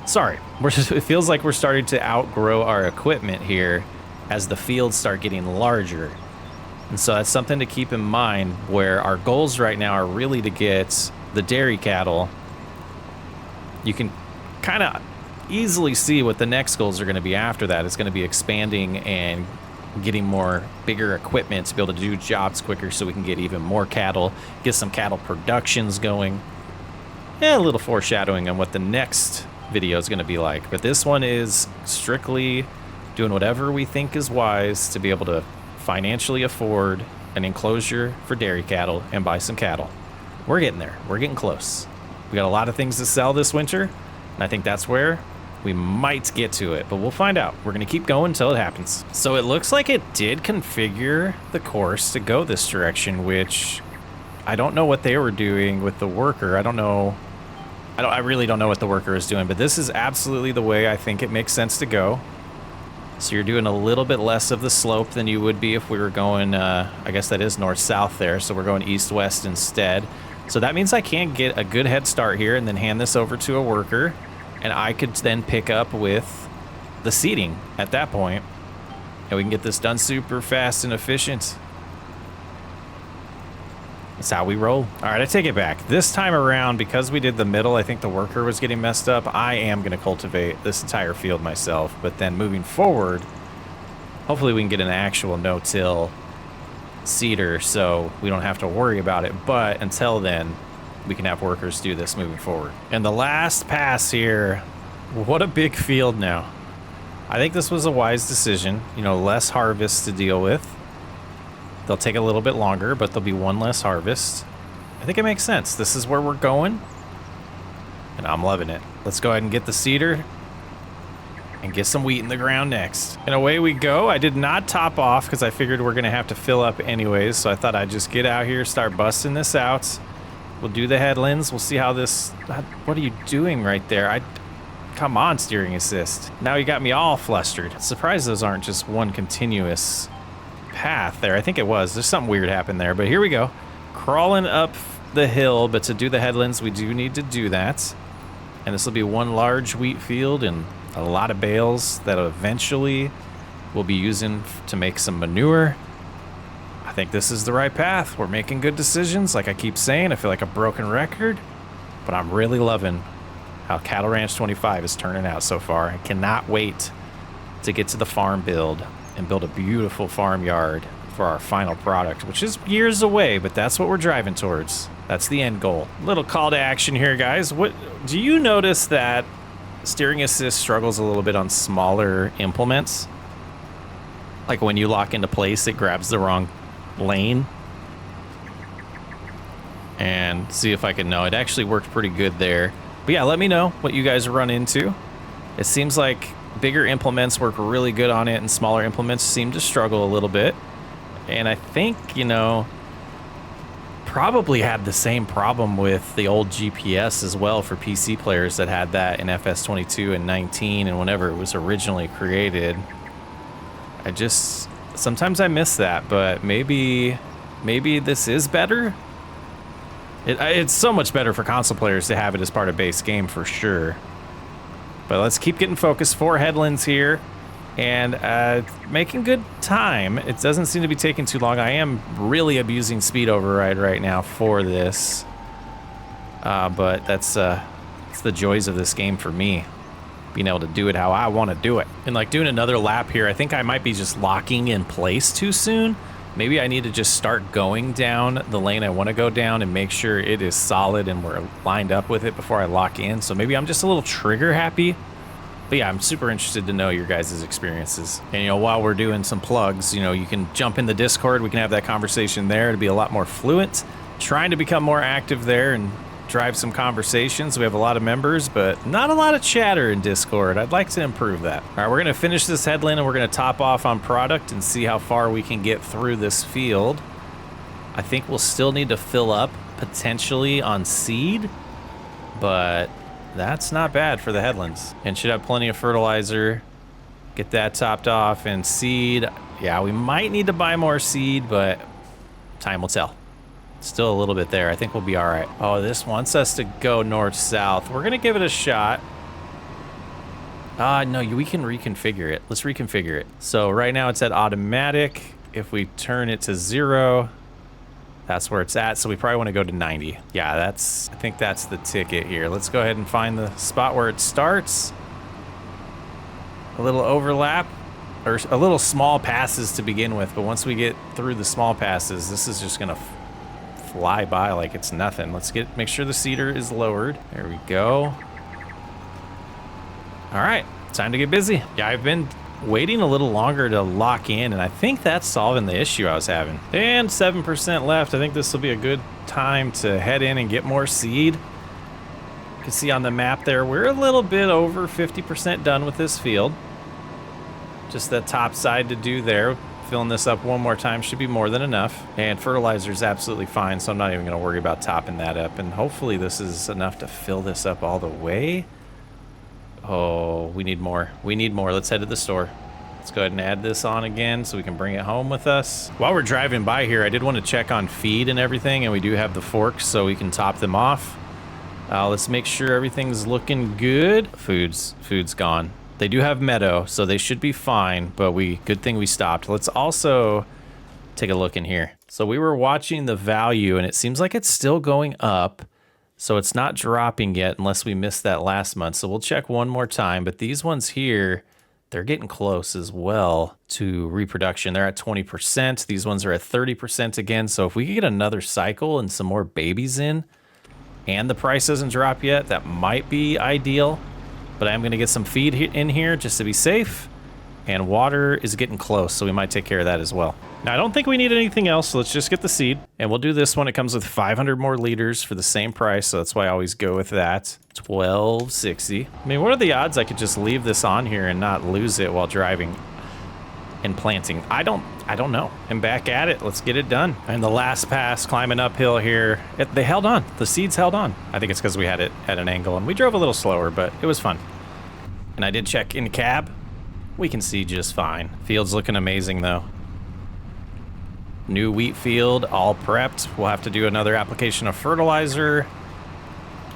A: Sorry, it feels like we're starting to outgrow our equipment here as the fields start getting larger. And so that's something to keep in mind, where our goals right now are really to get the dairy cattle. You can kind of easily see what the next goals are going to be after that. It's going to be expanding and getting more bigger equipment to be able to do jobs quicker so we can get even more cattle, get some cattle productions going. Yeah, a little foreshadowing on what the next video is going to be like. But this one is strictly doing whatever we think is wise to be able to financially afford an enclosure for dairy cattle and buy some cattle. We're getting there. We're getting close. We got a lot of things to sell this winter, and I think that's where we might get to it, but we'll find out. We're going to keep going until it happens. So it looks like it did configure the course to go this direction, which I don't know what they were doing with the worker. I really don't know what the worker is doing, but this is absolutely the way I think it makes sense to go. So you're doing a little bit less of the slope than you would be if we were going, I guess that is north-south there, so we're going east-west instead. So that means I can get a good head start here and then hand this over to a worker, and I could then pick up with the seeding at that point, and we can get this done super fast and efficient. That's how we roll. All right, I take it back. This time around, because we did the middle, I think the worker was getting messed up. I am going to cultivate this entire field myself, but then moving forward, hopefully we can get an actual no-till seeder so we don't have to worry about it. But until then, we can have workers do this moving forward. And the last pass here, what a big field now. I think this was a wise decision. You know, less harvest to deal with. They'll take a little bit longer, but there'll be one less harvest. I think it makes sense. This is where we're going, and I'm loving it. Let's go ahead and get the seeder and get some wheat in the ground next. And away we go. I did not top off because I figured we're gonna have to fill up anyways, so I thought I'd just get out here, start busting this out. We'll do the headlands. We'll see how this... What are you doing right there? Come on, steering assist. Now you got me all flustered. Surprised those aren't just one continuous path there. I think it was. There's something weird happened there, but here we go. Crawling up the hill, but to do the headlands, we do need to do that. And this will be one large wheat field and a lot of bales that eventually we'll be using to make some manure. I think this is the right path. We're making good decisions. Like I keep saying, I feel like a broken record, but I'm really loving how Cattle Ranch 25 is turning out so far. I cannot wait to get to the farm build and build a beautiful farmyard for our final product, which is years away, but that's what we're driving towards. That's the end goal. Little call to action here, guys. What do you notice that steering assist struggles a little bit on smaller implements? Like when you lock into place, it grabs the wrong lane. And see if I can know. It actually worked pretty good there. But yeah, let me know what you guys run into. It seems like bigger implements work really good on it, and smaller implements seem to struggle a little bit. And I think, you know, probably had the same problem with the old GPS as well for PC players that had that in FS22 and 19 and whenever it was originally created. Sometimes I miss that, but maybe this is better. It's so much better for console players to have it as part of base game for sure. But let's keep getting focused. 4 headlands here, and making good time. It doesn't seem to be taking too long. I am really abusing speed override right now for this, but that's it's the joys of this game for me, being able to do it how I want to do it. And like doing another lap here, I think I might be just locking in place too soon. Maybe I need to just start going down the lane I want to go down and make sure it is solid and we're lined up with it before I lock in. So maybe I'm just a little trigger happy. But yeah, I'm super interested to know your guys' experiences. And, you know, while we're doing some plugs, you know, you can jump in the Discord. We can have that conversation there to be a lot more fluent. Trying to become more active there and drive some conversations. We have a lot of members, but not a lot of chatter in Discord. I'd like to improve that. All right, we're going to finish this headland and we're going to top off on product and see how far we can get through this field. I think we'll still need to fill up potentially on seed, but that's not bad for the headlands. And should have plenty of fertilizer. Get that topped off and seed. Yeah, we might need to buy more seed, but time will tell. Still a little bit there. I think we'll be all right. Oh, this wants us to go north-south. We're going to give it a shot. No, we can reconfigure it. Let's reconfigure it. So right now it's at automatic. If we turn it to 0, that's where it's at. So we probably want to go to 90. Yeah, I think that's the ticket here. Let's go ahead and find the spot where it starts. A little overlap, or a little small passes to begin with. But once we get through the small passes, this is just going to fly by like it's nothing. Let's make sure the seeder is lowered. There we go. All right, time to get busy. Yeah, I've been waiting a little longer to lock in, and I think that's solving the issue I was having. And 7% left. I think this will be a good time to head in and get more seed. You can see on the map there, we're a little bit over 50% done with this field. Just that top side to do there. Filling this up one more time should be more than enough. And fertilizer is absolutely fine, so I'm not even going to worry about topping that up. And hopefully this is enough to fill this up all the way. Oh, we need more. We need more. Let's head to the store. Let's go ahead and add this on again so we can bring it home with us. While we're driving by here, I did want to check on feed and everything, and we do have the forks so we can top them off. Let's make sure everything's looking good. Food's gone. They do have meadow, so they should be fine, but good thing we stopped. Let's also take a look in here. So we were watching the value, and it seems like it's still going up, so it's not dropping yet unless we missed that last month. So we'll check one more time, but these ones here, they're getting close as well to reproduction. They're at 20%. These ones are at 30% again, so if we could get another cycle and some more babies in, and the price doesn't drop yet, that might be ideal. But I'm going to get some feed in here just to be safe. And water is getting close, so we might take care of that as well. Now, I don't think we need anything else, so let's just get the seed. And we'll do this one. It comes with 500 more liters for the same price, so that's why I always go with that. $12.60. I mean, what are the odds I could just leave this on here and not lose it while driving and planting? I don't know. And back at it. Let's get it done. And the last pass, climbing uphill here, they held on. The seeds held on. I think it's because we had it at an angle, and we drove a little slower, but it was fun. And I did check in cab. We can see just fine. Field's looking amazing, though. New wheat field, all prepped. We'll have to do another application of fertilizer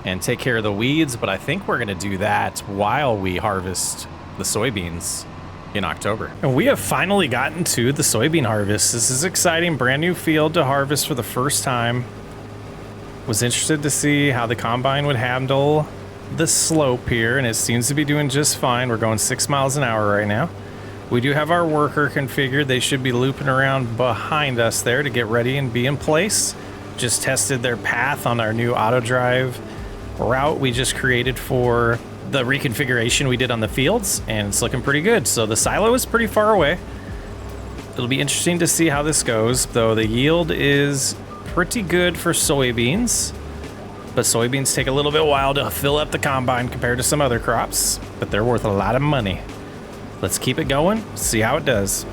A: and take care of the weeds, but I think we're going to do that while we harvest the soybeans in October. And we have finally gotten to the soybean harvest. This is exciting. Brand new field to harvest for the first time. Was interested to see how the combine would handle the slope here, and it seems to be doing just fine. We're going 6 miles an hour right now. We do have our worker configured. They should be looping around behind us there to get ready and be in place. Just tested their path on our new auto drive route we just created for the reconfiguration we did on the fields, and it's looking pretty good. So the silo is pretty far away. It'll be interesting to see how this goes, though the yield is pretty good for soybeans, but soybeans take a little bit while to fill up the combine compared to some other crops, but they're worth a lot of money. Let's keep it going, see how it does.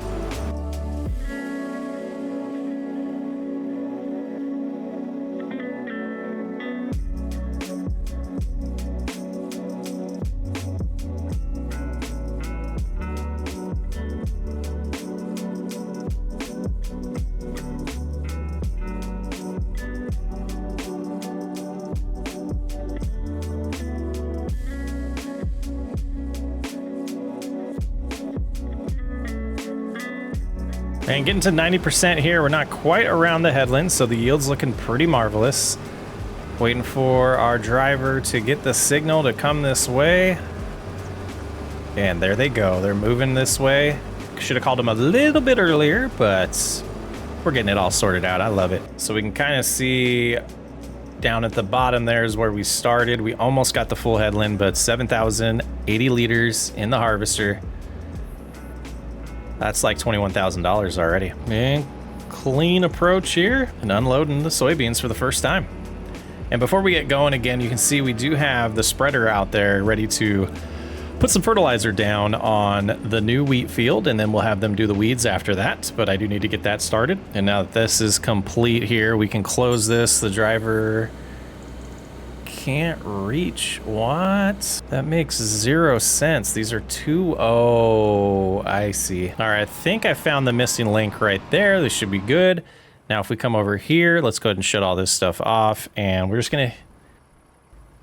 B: And getting to 90% here. We're not quite around the headland, so the yield's looking pretty marvelous. Waiting for our driver to get the signal to come this way. And there they go. They're moving this way. Should have called them a little bit earlier, but we're getting it all sorted out. I love it. So we can kind of see down at the bottom there is where we started. We almost got the full headland, but 7,080 liters in the harvester. That's like $21,000 already. And clean approach here and unloading the soybeans for the first time. And before we get going again, you can see we do have the spreader out there ready to put some fertilizer down on the new wheat field, and then we'll have them do the weeds after that. But I do need to get that started. And now that this is complete here, we can close this. The driver can't reach. What? That makes 0 sense. These are two. Oh, I see. All right, I think I found the missing link right there. This should be good. Now, if we come over here, let's go ahead and shut all this stuff off. And we're just going to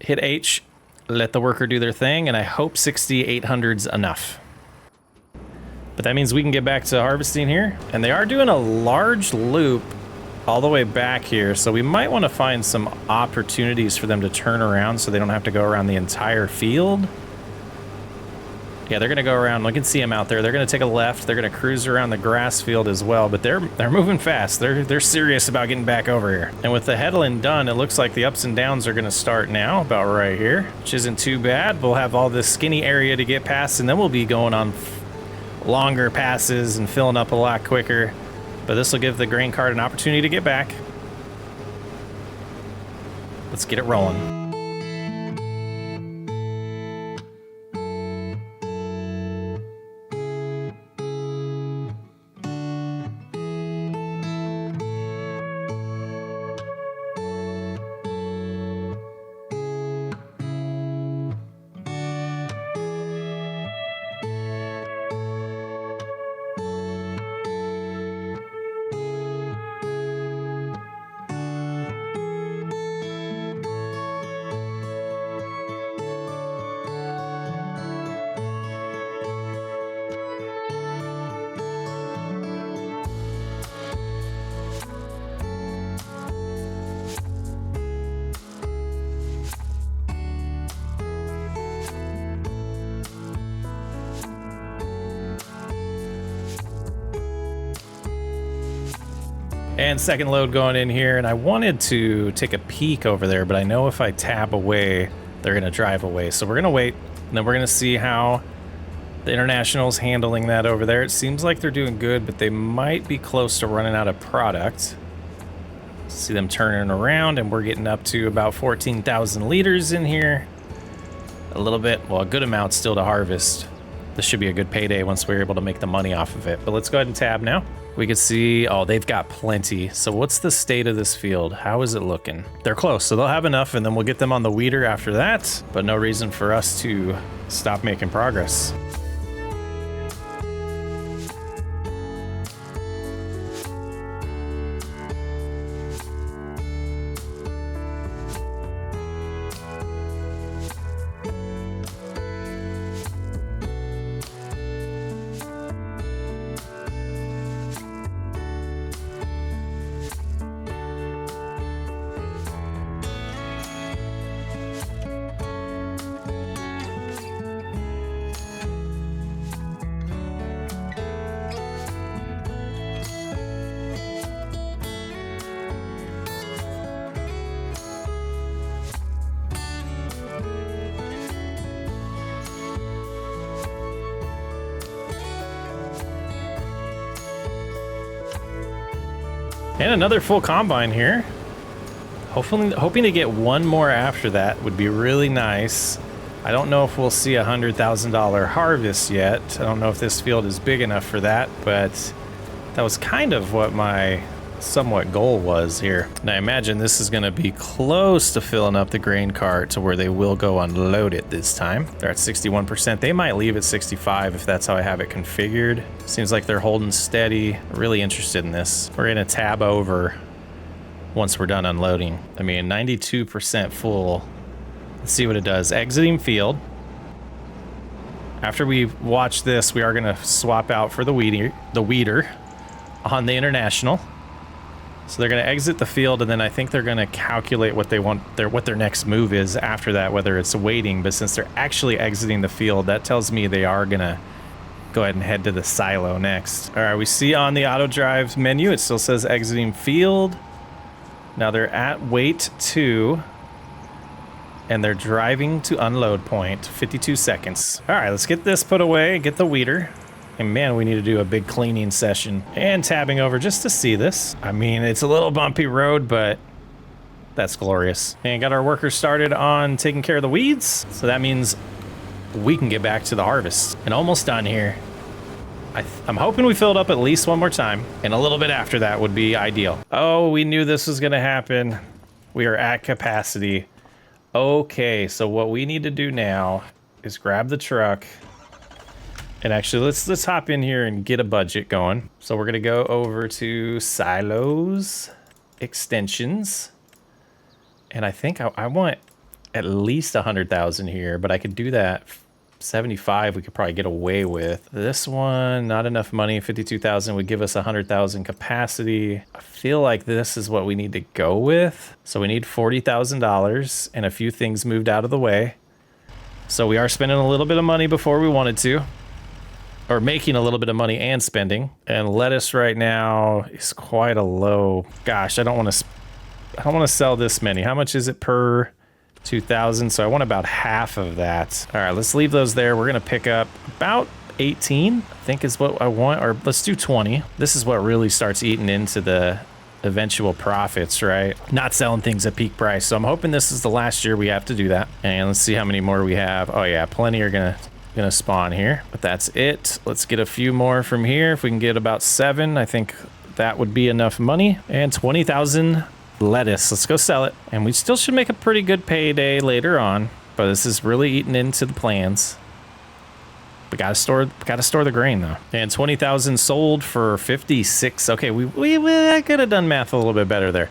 B: hit H. Let the worker do their thing, and I hope 6,800's enough. But that means we can get back to harvesting here. And they are doing a large loop all the way back here, so we might want to find some opportunities for them to turn around so they don't have to go around the entire field. Yeah, they're going to go around. We can see them out there. They're going to take a left. They're going to cruise around the grass field as well, but they're moving fast. They're serious about getting back over here. And with the headland done, it looks like the ups and downs are going to start now, about right here, which isn't too bad. We'll have all this skinny area to get past, and then we'll be going on longer passes and filling up a lot quicker. But this will give the grain cart an opportunity to get back. Let's get it rolling. And second load going in here, and I wanted to take a peek over there, but I know if I tab away, they're gonna drive away. So we're gonna wait, and then we're gonna see how the International's handling that over there. It seems like they're doing good, but they might be close to running out of product. See them turning around, and we're getting up to about 14,000 liters in here. A little bit, well, a good amount still to harvest. This should be a good payday once we're able to make the money off of it. But let's go ahead and tab now. We can see, oh, they've got plenty. So what's the state of this field? How is it looking? They're close, so they'll have enough, and then we'll get them on the weeder after that, but no reason for us to stop making progress. And another full combine here. Hoping to get one more after that would be really nice. I don't know if we'll see a $100,000 harvest yet. I don't know if this field is big enough for that, but that was kind of what my somewhat goal was here. And I imagine this is going to be close to filling up the grain cart to where they will go unload it this time. They're at 61%. They might leave at 65 if that's how I have it configured. Seems like they're holding steady. Really interested in this. We're going to tab over once we're done unloading. I mean, 92% full. Let's see what it does. Exiting field. After we watch this, we are going to swap out for the weeder on the international. So they're going to exit the field, and then I think they're going to calculate what they want what their next move is after that, whether it's waiting. But since they're actually exiting the field, that tells me they are going to go ahead and head to the silo next. All right, we see on the auto drive menu, it still says exiting field. Now they're at wait 2, and they're driving to unload point, 52 seconds. All right, let's get this put away, get the weeder. And man, we need to do a big cleaning session and tabbing over just to see this. I mean, it's a little bumpy road, but that's glorious. And got our workers started on taking care of the weeds. So that means we can get back to the harvest. And almost done here. I'm hoping we filled up at least one more time. And a little bit after that would be ideal. Oh, we knew this was gonna happen. We are at capacity. Okay, so what we need to do now is grab the truck. And actually, let's hop in here and get a budget going. So we're gonna go over to silos, extensions. And I think I want at least 100,000 here, but I could do that. 75 we could probably get away with. This one, not enough money. 52,000 would give us 100,000 capacity. I feel like this is what we need to go with. So we need $40,000 and a few things moved out of the way. So we are spending a little bit of money before we wanted to. Or making a little bit of money and spending. And lettuce right now is quite a low. Gosh, I don't want to sell this many. How much is it per 2,000? So I want about half of that. All right, let's leave those there. We're gonna pick up about 18, I think is what I want, or let's do 20. This is what really starts eating into the eventual profits, right? Not selling things at peak price. So I'm hoping this is the last year we have to do that. And let's see how many more we have. Oh yeah, plenty are gonna spawn here, but that's it. Let's get a few more from here. If we can get about 7, I think that would be enough money. And 20,000 lettuce. Let's go sell it. And we still should make a pretty good payday later on, but this is really eating into the plans. We gotta store the grain though. And 20,000 sold for 56. Okay, I could have done math a little bit better there.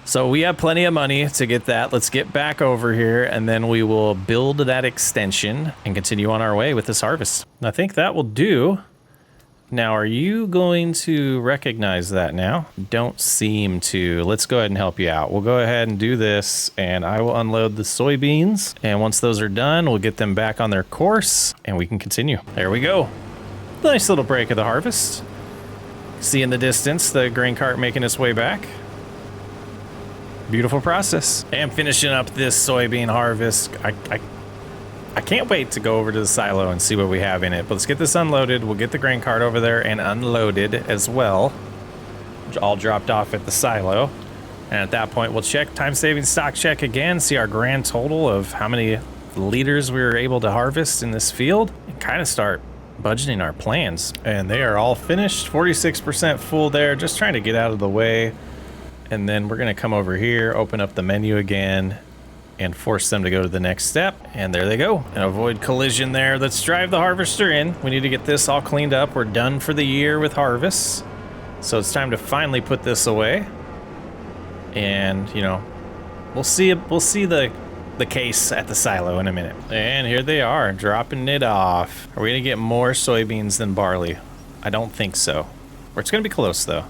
B: So we have plenty of money to get that. Let's get back over here, and then we will build that extension and continue on our way with this harvest. I think that will do. Now, are you going to recognize that now? Don't seem to. Let's go ahead and help you out. We'll go ahead and do this, and I will unload the soybeans. And once those are done, we'll get them back on their course, and we can continue. There we go. Nice little break of the harvest. See in the distance the grain cart making its way back. Beautiful process. And finishing up this soybean harvest. I can't wait to go over to the silo and see what we have in it. But let's get this unloaded. We'll get the grain cart over there and unloaded as well. All dropped off at the silo. And at that point, we'll check time-saving stock check again, see our grand total of how many liters we were able to harvest in this field, and kind of start budgeting our plans. And they are all finished, 46% full there, just trying to get out of the way. And then we're gonna come over here, open up the menu again, and force them to go to the next step. And there they go. And avoid collision there. Let's drive the harvester in. We need to get this all cleaned up. We're done for the year with harvests. So it's time to finally put this away. And, you know, we'll see the case at the silo in a minute. And here they are, dropping it off. Are we gonna get more soybeans than barley? I don't think so. Or it's gonna be close though.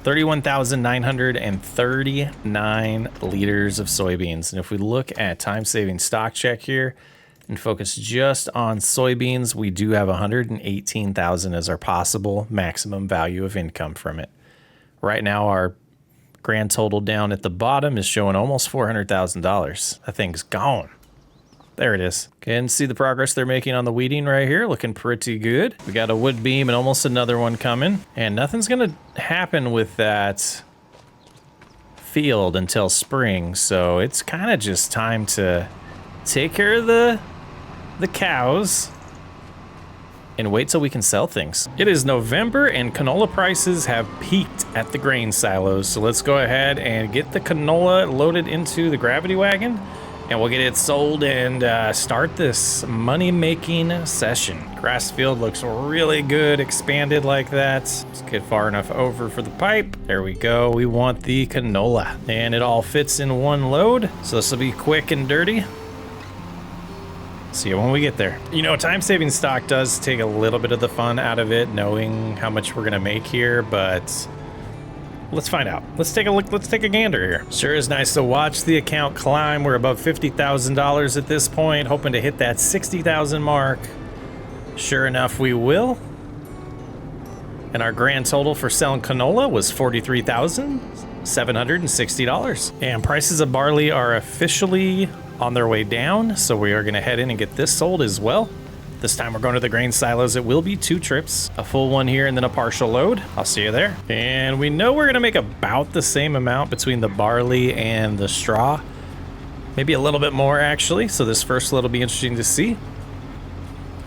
B: 31,939 liters of soybeans. And if we look at time-saving stock check here and focus just on soybeans, we do have 118,000 as our possible maximum value of income from it. Right now, our grand total down at the bottom is showing almost $400,000. That thing's gone. There it is. Can see the progress they're making on the weeding right here. Looking pretty good. We got a wood beam and almost another one coming. And nothing's gonna happen with that field until spring. So it's kind of just time to take care of the cows and wait till we can sell things. It is November and canola prices have peaked at the grain silos. So let's go ahead and get the canola loaded into the gravity wagon. And we'll get it sold and start this money-making session. Grass field looks really good, expanded like that. Let's get far enough over for the pipe. There we go. We want the canola. And it all fits in one load. So this will be quick and dirty. See you when we get there. You know, time-saving stock does take a little bit of the fun out of it, knowing how much we're gonna make here, but let's find out. Let's take a look. Let's take a gander here. Sure is nice to watch the account climb. We're above $50,000 at this point, hoping to hit that 60,000 mark. Sure enough, we will. And our grand total for selling canola was $43,760. And prices of barley are officially on their way down, so we are gonna head in and get this sold as well. This time we're going to the grain silos. It will be 2 trips, a full one here and then a partial load. I'll see you there. And we know we're gonna make about the same amount between the barley and the straw. Maybe a little bit more actually, so this first load will be interesting to see.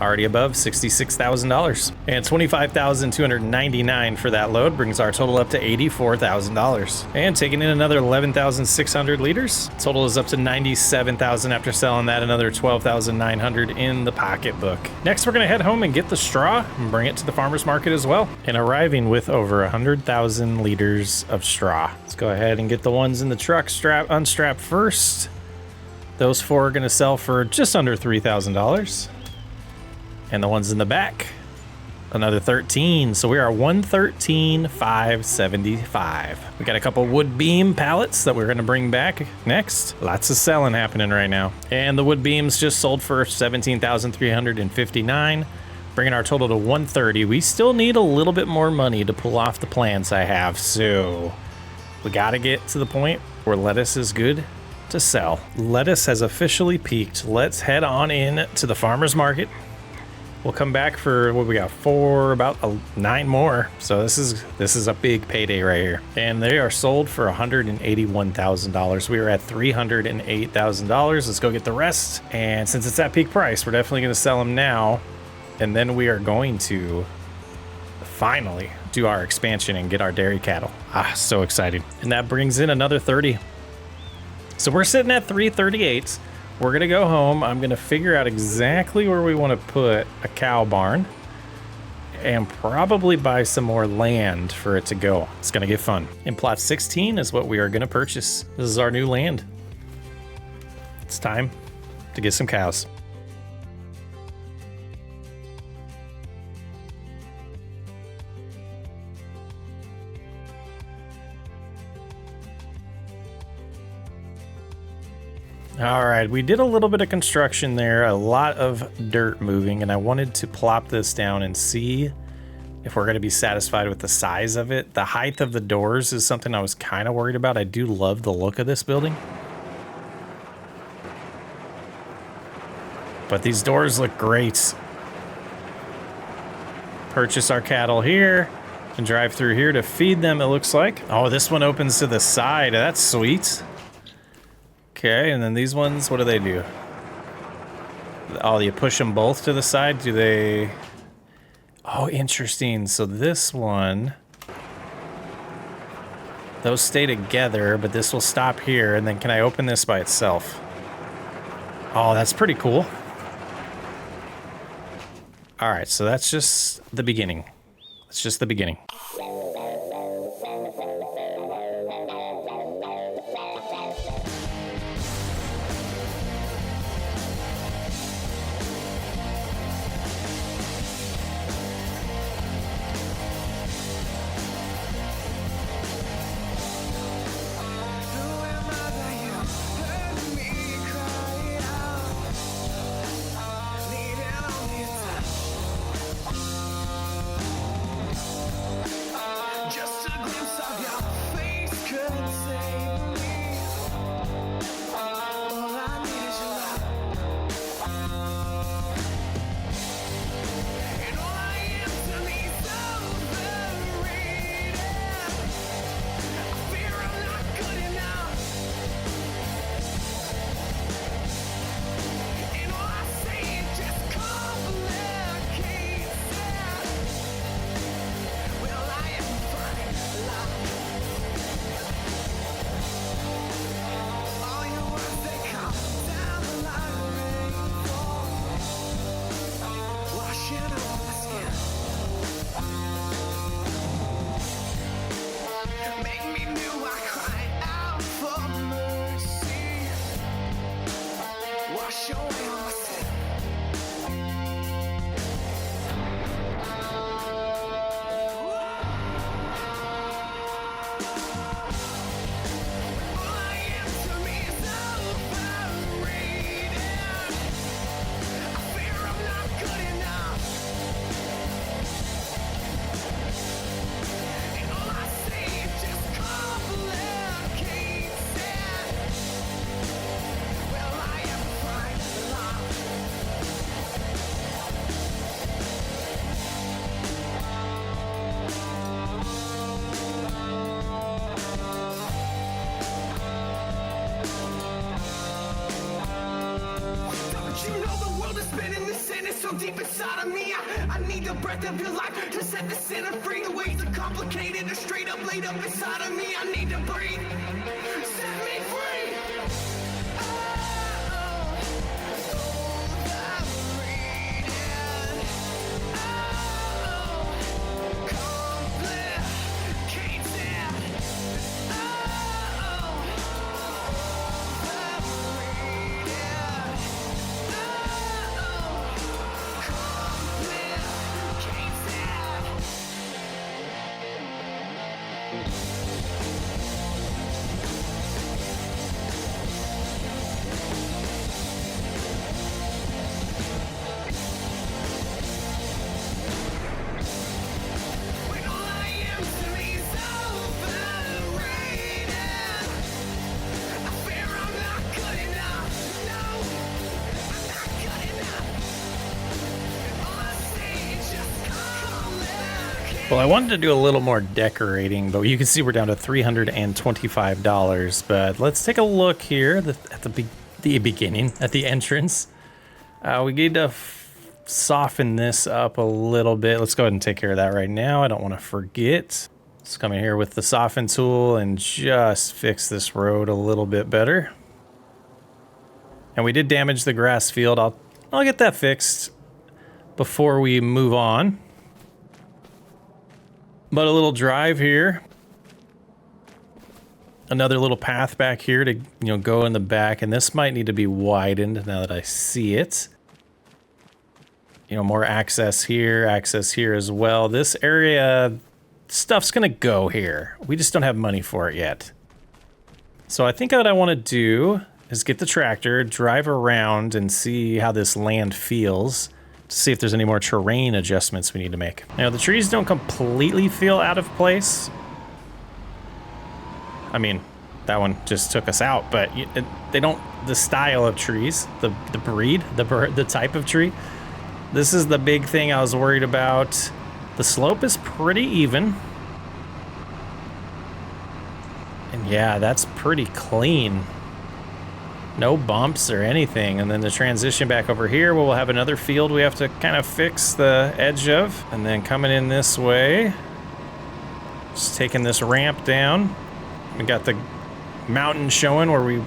B: Already above $66,000. And $25,299 for that load brings our total up to $84,000. And taking in another 11,600 liters. Total is up to $97,000 after selling that, another $12,900 in the pocketbook. Next, we're gonna head home and get the straw and bring it to the farmer's market as well. And arriving with over 100,000 liters of straw. Let's go ahead and get the ones in the truck unstrapped first. Those 4 are gonna sell for just under $3,000. And the ones in the back, another 13. So we are 113,575. We got a couple wood beam pallets that we're gonna bring back next. Lots of selling happening right now. And the wood beams just sold for 17,359, bringing our total to 130. We still need a little bit more money to pull off the plans I have. So we gotta get to the point where lettuce is good to sell. Lettuce has officially peaked. Let's head on in to the farmer's market. We'll come back for what we got, about 9 more. So this is a big payday right here. And they are sold for $181,000. We are at $308,000. Let's go get the rest. And since it's at peak price, we're definitely gonna sell them now. And then we are going to finally do our expansion and get our dairy cattle. So excited. And that brings in another 30. So we're sitting at 338. We're gonna go home. I'm gonna figure out exactly where we want to put a cow barn and probably buy some more land for it to go. It's gonna get fun. And plot 16 is what we are gonna purchase. This is our new land. It's time to get some cows. All right, we did a little bit of construction there, a lot of dirt moving, and I wanted to plop this down and see if we're gonna be satisfied with the size of it. The height of the doors is something I was kind of worried about. I do love the look of this building, but these doors look great. Purchase our cattle here and drive through here to feed them, it looks like. Oh, this one opens to the side. That's sweet. Okay, and then these ones, what do they do? Oh, you push them both to the side? Do they... Oh, interesting. So this one... Those stay together, but this will stop here, and then can I open this by itself? Oh, that's pretty cool. All right, so that's just the beginning. It's just the beginning.
C: is so deep inside of me. I need the breath of your life to set the sinner free. The ways are complicated are straight up laid up inside of me. I need to breathe. Set me free.
B: Well, I wanted to do a little more decorating, but you can see we're down to $325. But let's take a look here at the beginning, at the entrance. We need to soften this up a little bit. Let's go ahead and take care of that right now. I don't want to forget. Let's come in here with the soften tool and just fix this road a little bit better. And we did damage the grass field. I'll get that fixed before we move on. But a little drive here. Another little path back here to, go in the back. And this might need to be widened now that I see it. More access here as well. This area, stuff's gonna go here. We just don't have money for it yet. So I think what I want to do is get the tractor, drive around and see how this land feels. To see if there's any more terrain adjustments we need to make. Now, the trees don't completely feel out of place. I mean, that one just took us out, but they don't, the style of trees, the breed, the type of tree. This is the big thing I was worried about. The slope is pretty even. And yeah, that's pretty clean. No bumps or anything. And then the transition back over here, we'll have another field we have to kind of fix the edge of. And then coming in this way, just taking this ramp down. We got the mountain showing where we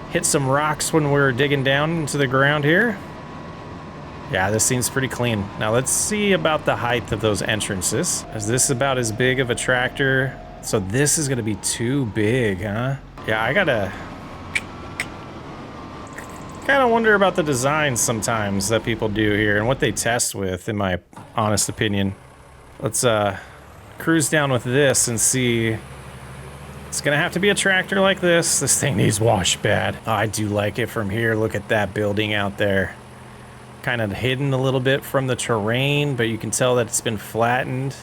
B: hit some rocks when we're digging down into the ground here. Yeah, this seems pretty clean. Now let's see about the height of those entrances. Is this about as big of a tractor? So this is gonna be too big, huh? Yeah, I gotta kind of wonder about the designs sometimes that people do here and what they test with, in my honest opinion. Let's cruise down with this and see. It's gonna have to be a tractor like this. This thing needs wash bad. Oh, I do like it from here. Look at that building out there. Kind of hidden a little bit from the terrain, but you can tell that it's been flattened.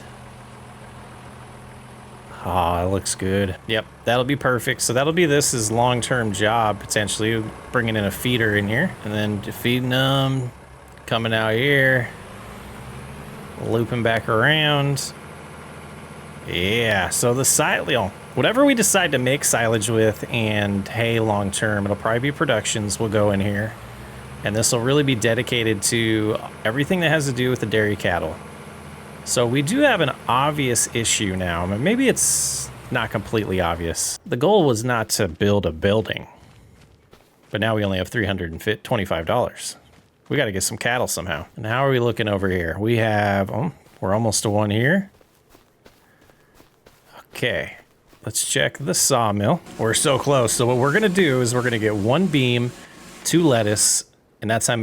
B: Oh, it looks good. Yep, that'll be perfect. So that'll be this long-term job, potentially. Bringing in a feeder in here. And then feeding them. Coming out here. Looping back around. Yeah, so the silage, whatever we decide to make silage with and hay long-term, it'll probably be productions will go in here. And this will really be dedicated to everything that has to do with the dairy cattle. So we do have an obvious issue now. Maybe it's not completely obvious. The goal was not to build a building, but now we only have $325. We got to get some cattle somehow. And how are we looking over here? We have, we're almost to one here. Okay, let's check the sawmill. We're so close. So what we're gonna do is we're gonna get one beam, 2 lettuce, and that's how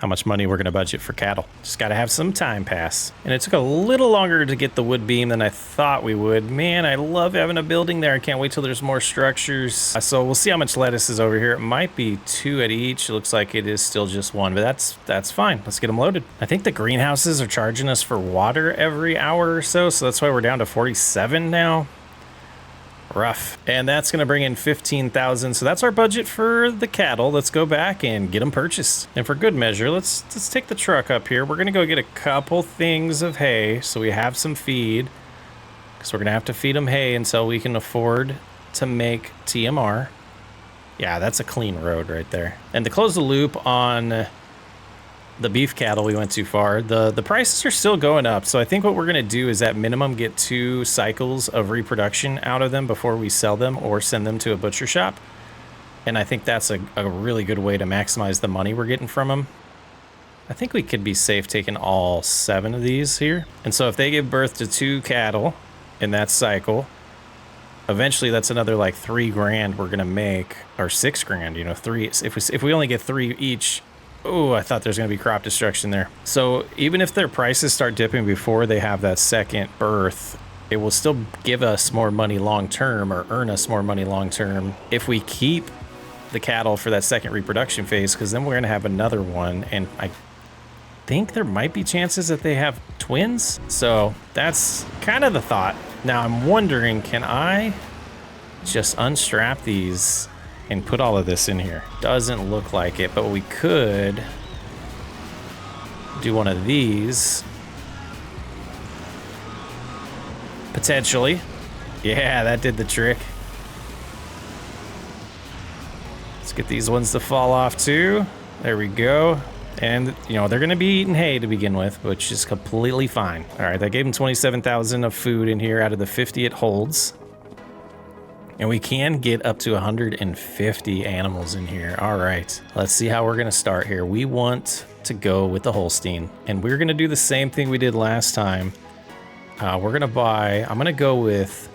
B: much money we're gonna budget for cattle. Just gotta have some time pass. And it took a little longer to get the wood beam than I thought we would. Man, I love having a building there. I can't wait till there's more structures. So we'll see how much lettuce is over here. It might be 2 at each. It looks like it is still just 1, but that's fine. Let's get them loaded. I think the greenhouses are charging us for water every hour or so that's why we're down to 47 now. Rough. And that's going to bring in 15,000. So that's our budget for the cattle. Let's go back and get them purchased. And for good measure, let's take the truck up here. We're going to go get a couple things of hay so we have some feed, because we're going to have to feed them hay until we can afford to make TMR. Yeah, that's a clean road right there. And to close the loop on the beef cattle, we went too far. The prices are still going up, so I think what we're gonna do is at minimum get 2 cycles of reproduction out of them before we sell them or send them to a butcher shop. And I think that's a really good way to maximize the money we're getting from them. I think we could be safe taking all 7 of these here. And so if they give birth to 2 cattle in that cycle, eventually that's another like 3 grand we're gonna make, or 6 grand, you know, 3. If we only get 3 each, oh, I thought there's gonna be crop destruction there. So even if their prices start dipping before they have that second birth, it will still give us more money long term, or earn us more money long term if we keep the cattle for that second reproduction phase, because then we're gonna have another one, and I think there might be chances that they have twins. So that's kind of the thought. Now I'm wondering, can I just unstrap these and put all of this in here? Doesn't look like it, but we could do one of these. Potentially. Yeah, that did the trick. Let's get these ones to fall off too. There we go. And, you know, they're going to be eating hay to begin with, which is completely fine. All right, that gave them 27,000 of food in here out of the 50 it holds. And we can get up to 150 animals in here. All right, let's see how we're going to start here. We want to go with the Holstein, and we're going to do the same thing we did last time. We're going to buy, I'm going to go with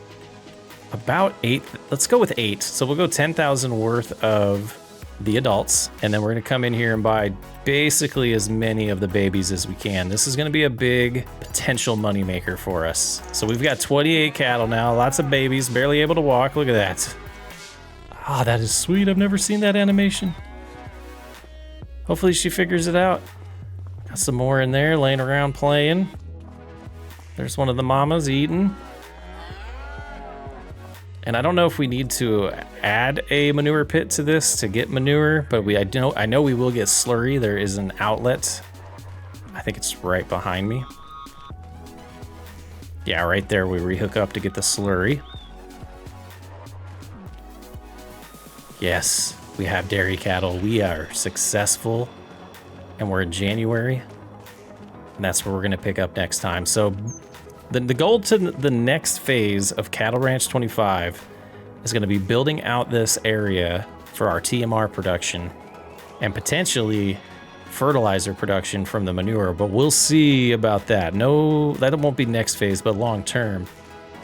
B: about 8. Let's go with 8. So we'll go 10,000 worth of the adults, and then we're going to come in here and buy basically as many of the babies as we can. This is going to be a big potential money maker for us. So we've got 28 cattle now, lots of babies, barely able to walk. Look at that. Ah, that is sweet. I've never seen that animation. Hopefully she figures it out. Got some more in there laying around playing. There's one of the mamas eating. And I don't know if we need to add a manure pit to this to get manure, but I know we will get slurry. There is an outlet. I think it's right behind me. Yeah, right there we rehook up to get the slurry. Yes, we have dairy cattle. We are successful, and we're in January. And that's where we're gonna pick up next time. So the goal to the next phase of Cattle Ranch 25 is going to be building out this area for our TMR production and potentially fertilizer production from the manure, but we'll see about that. No, that won't be next phase, but long term.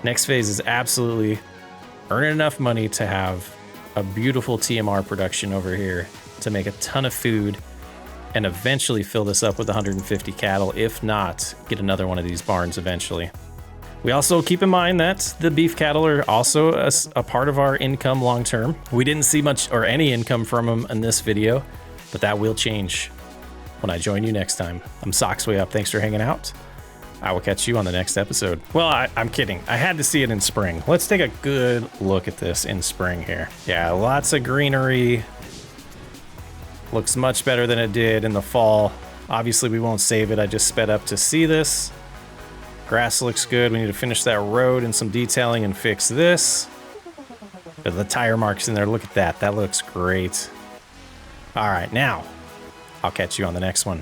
B: Next phase is absolutely earning enough money to have a beautiful TMR production over here to make a ton of food and eventually fill this up with 150 cattle, if not get another one of these barns eventually. We also keep in mind that the beef cattle are also a part of our income long term. We didn't see much or any income from them in this video, but that will change when I join you next time. I'm Socksway Up. Thanks for hanging out. I will catch you on the next episode. Well, I'm kidding. I had to see it in spring. Let's take a good look at this in spring here. Yeah, lots of greenery. Looks much better than it did in the fall. Obviously, we won't save it. I just sped up to see this. Grass looks good. We need to finish that road and some detailing and fix this. But the tire marks in there, look at that. That looks great. All right, now I'll catch you on the next one.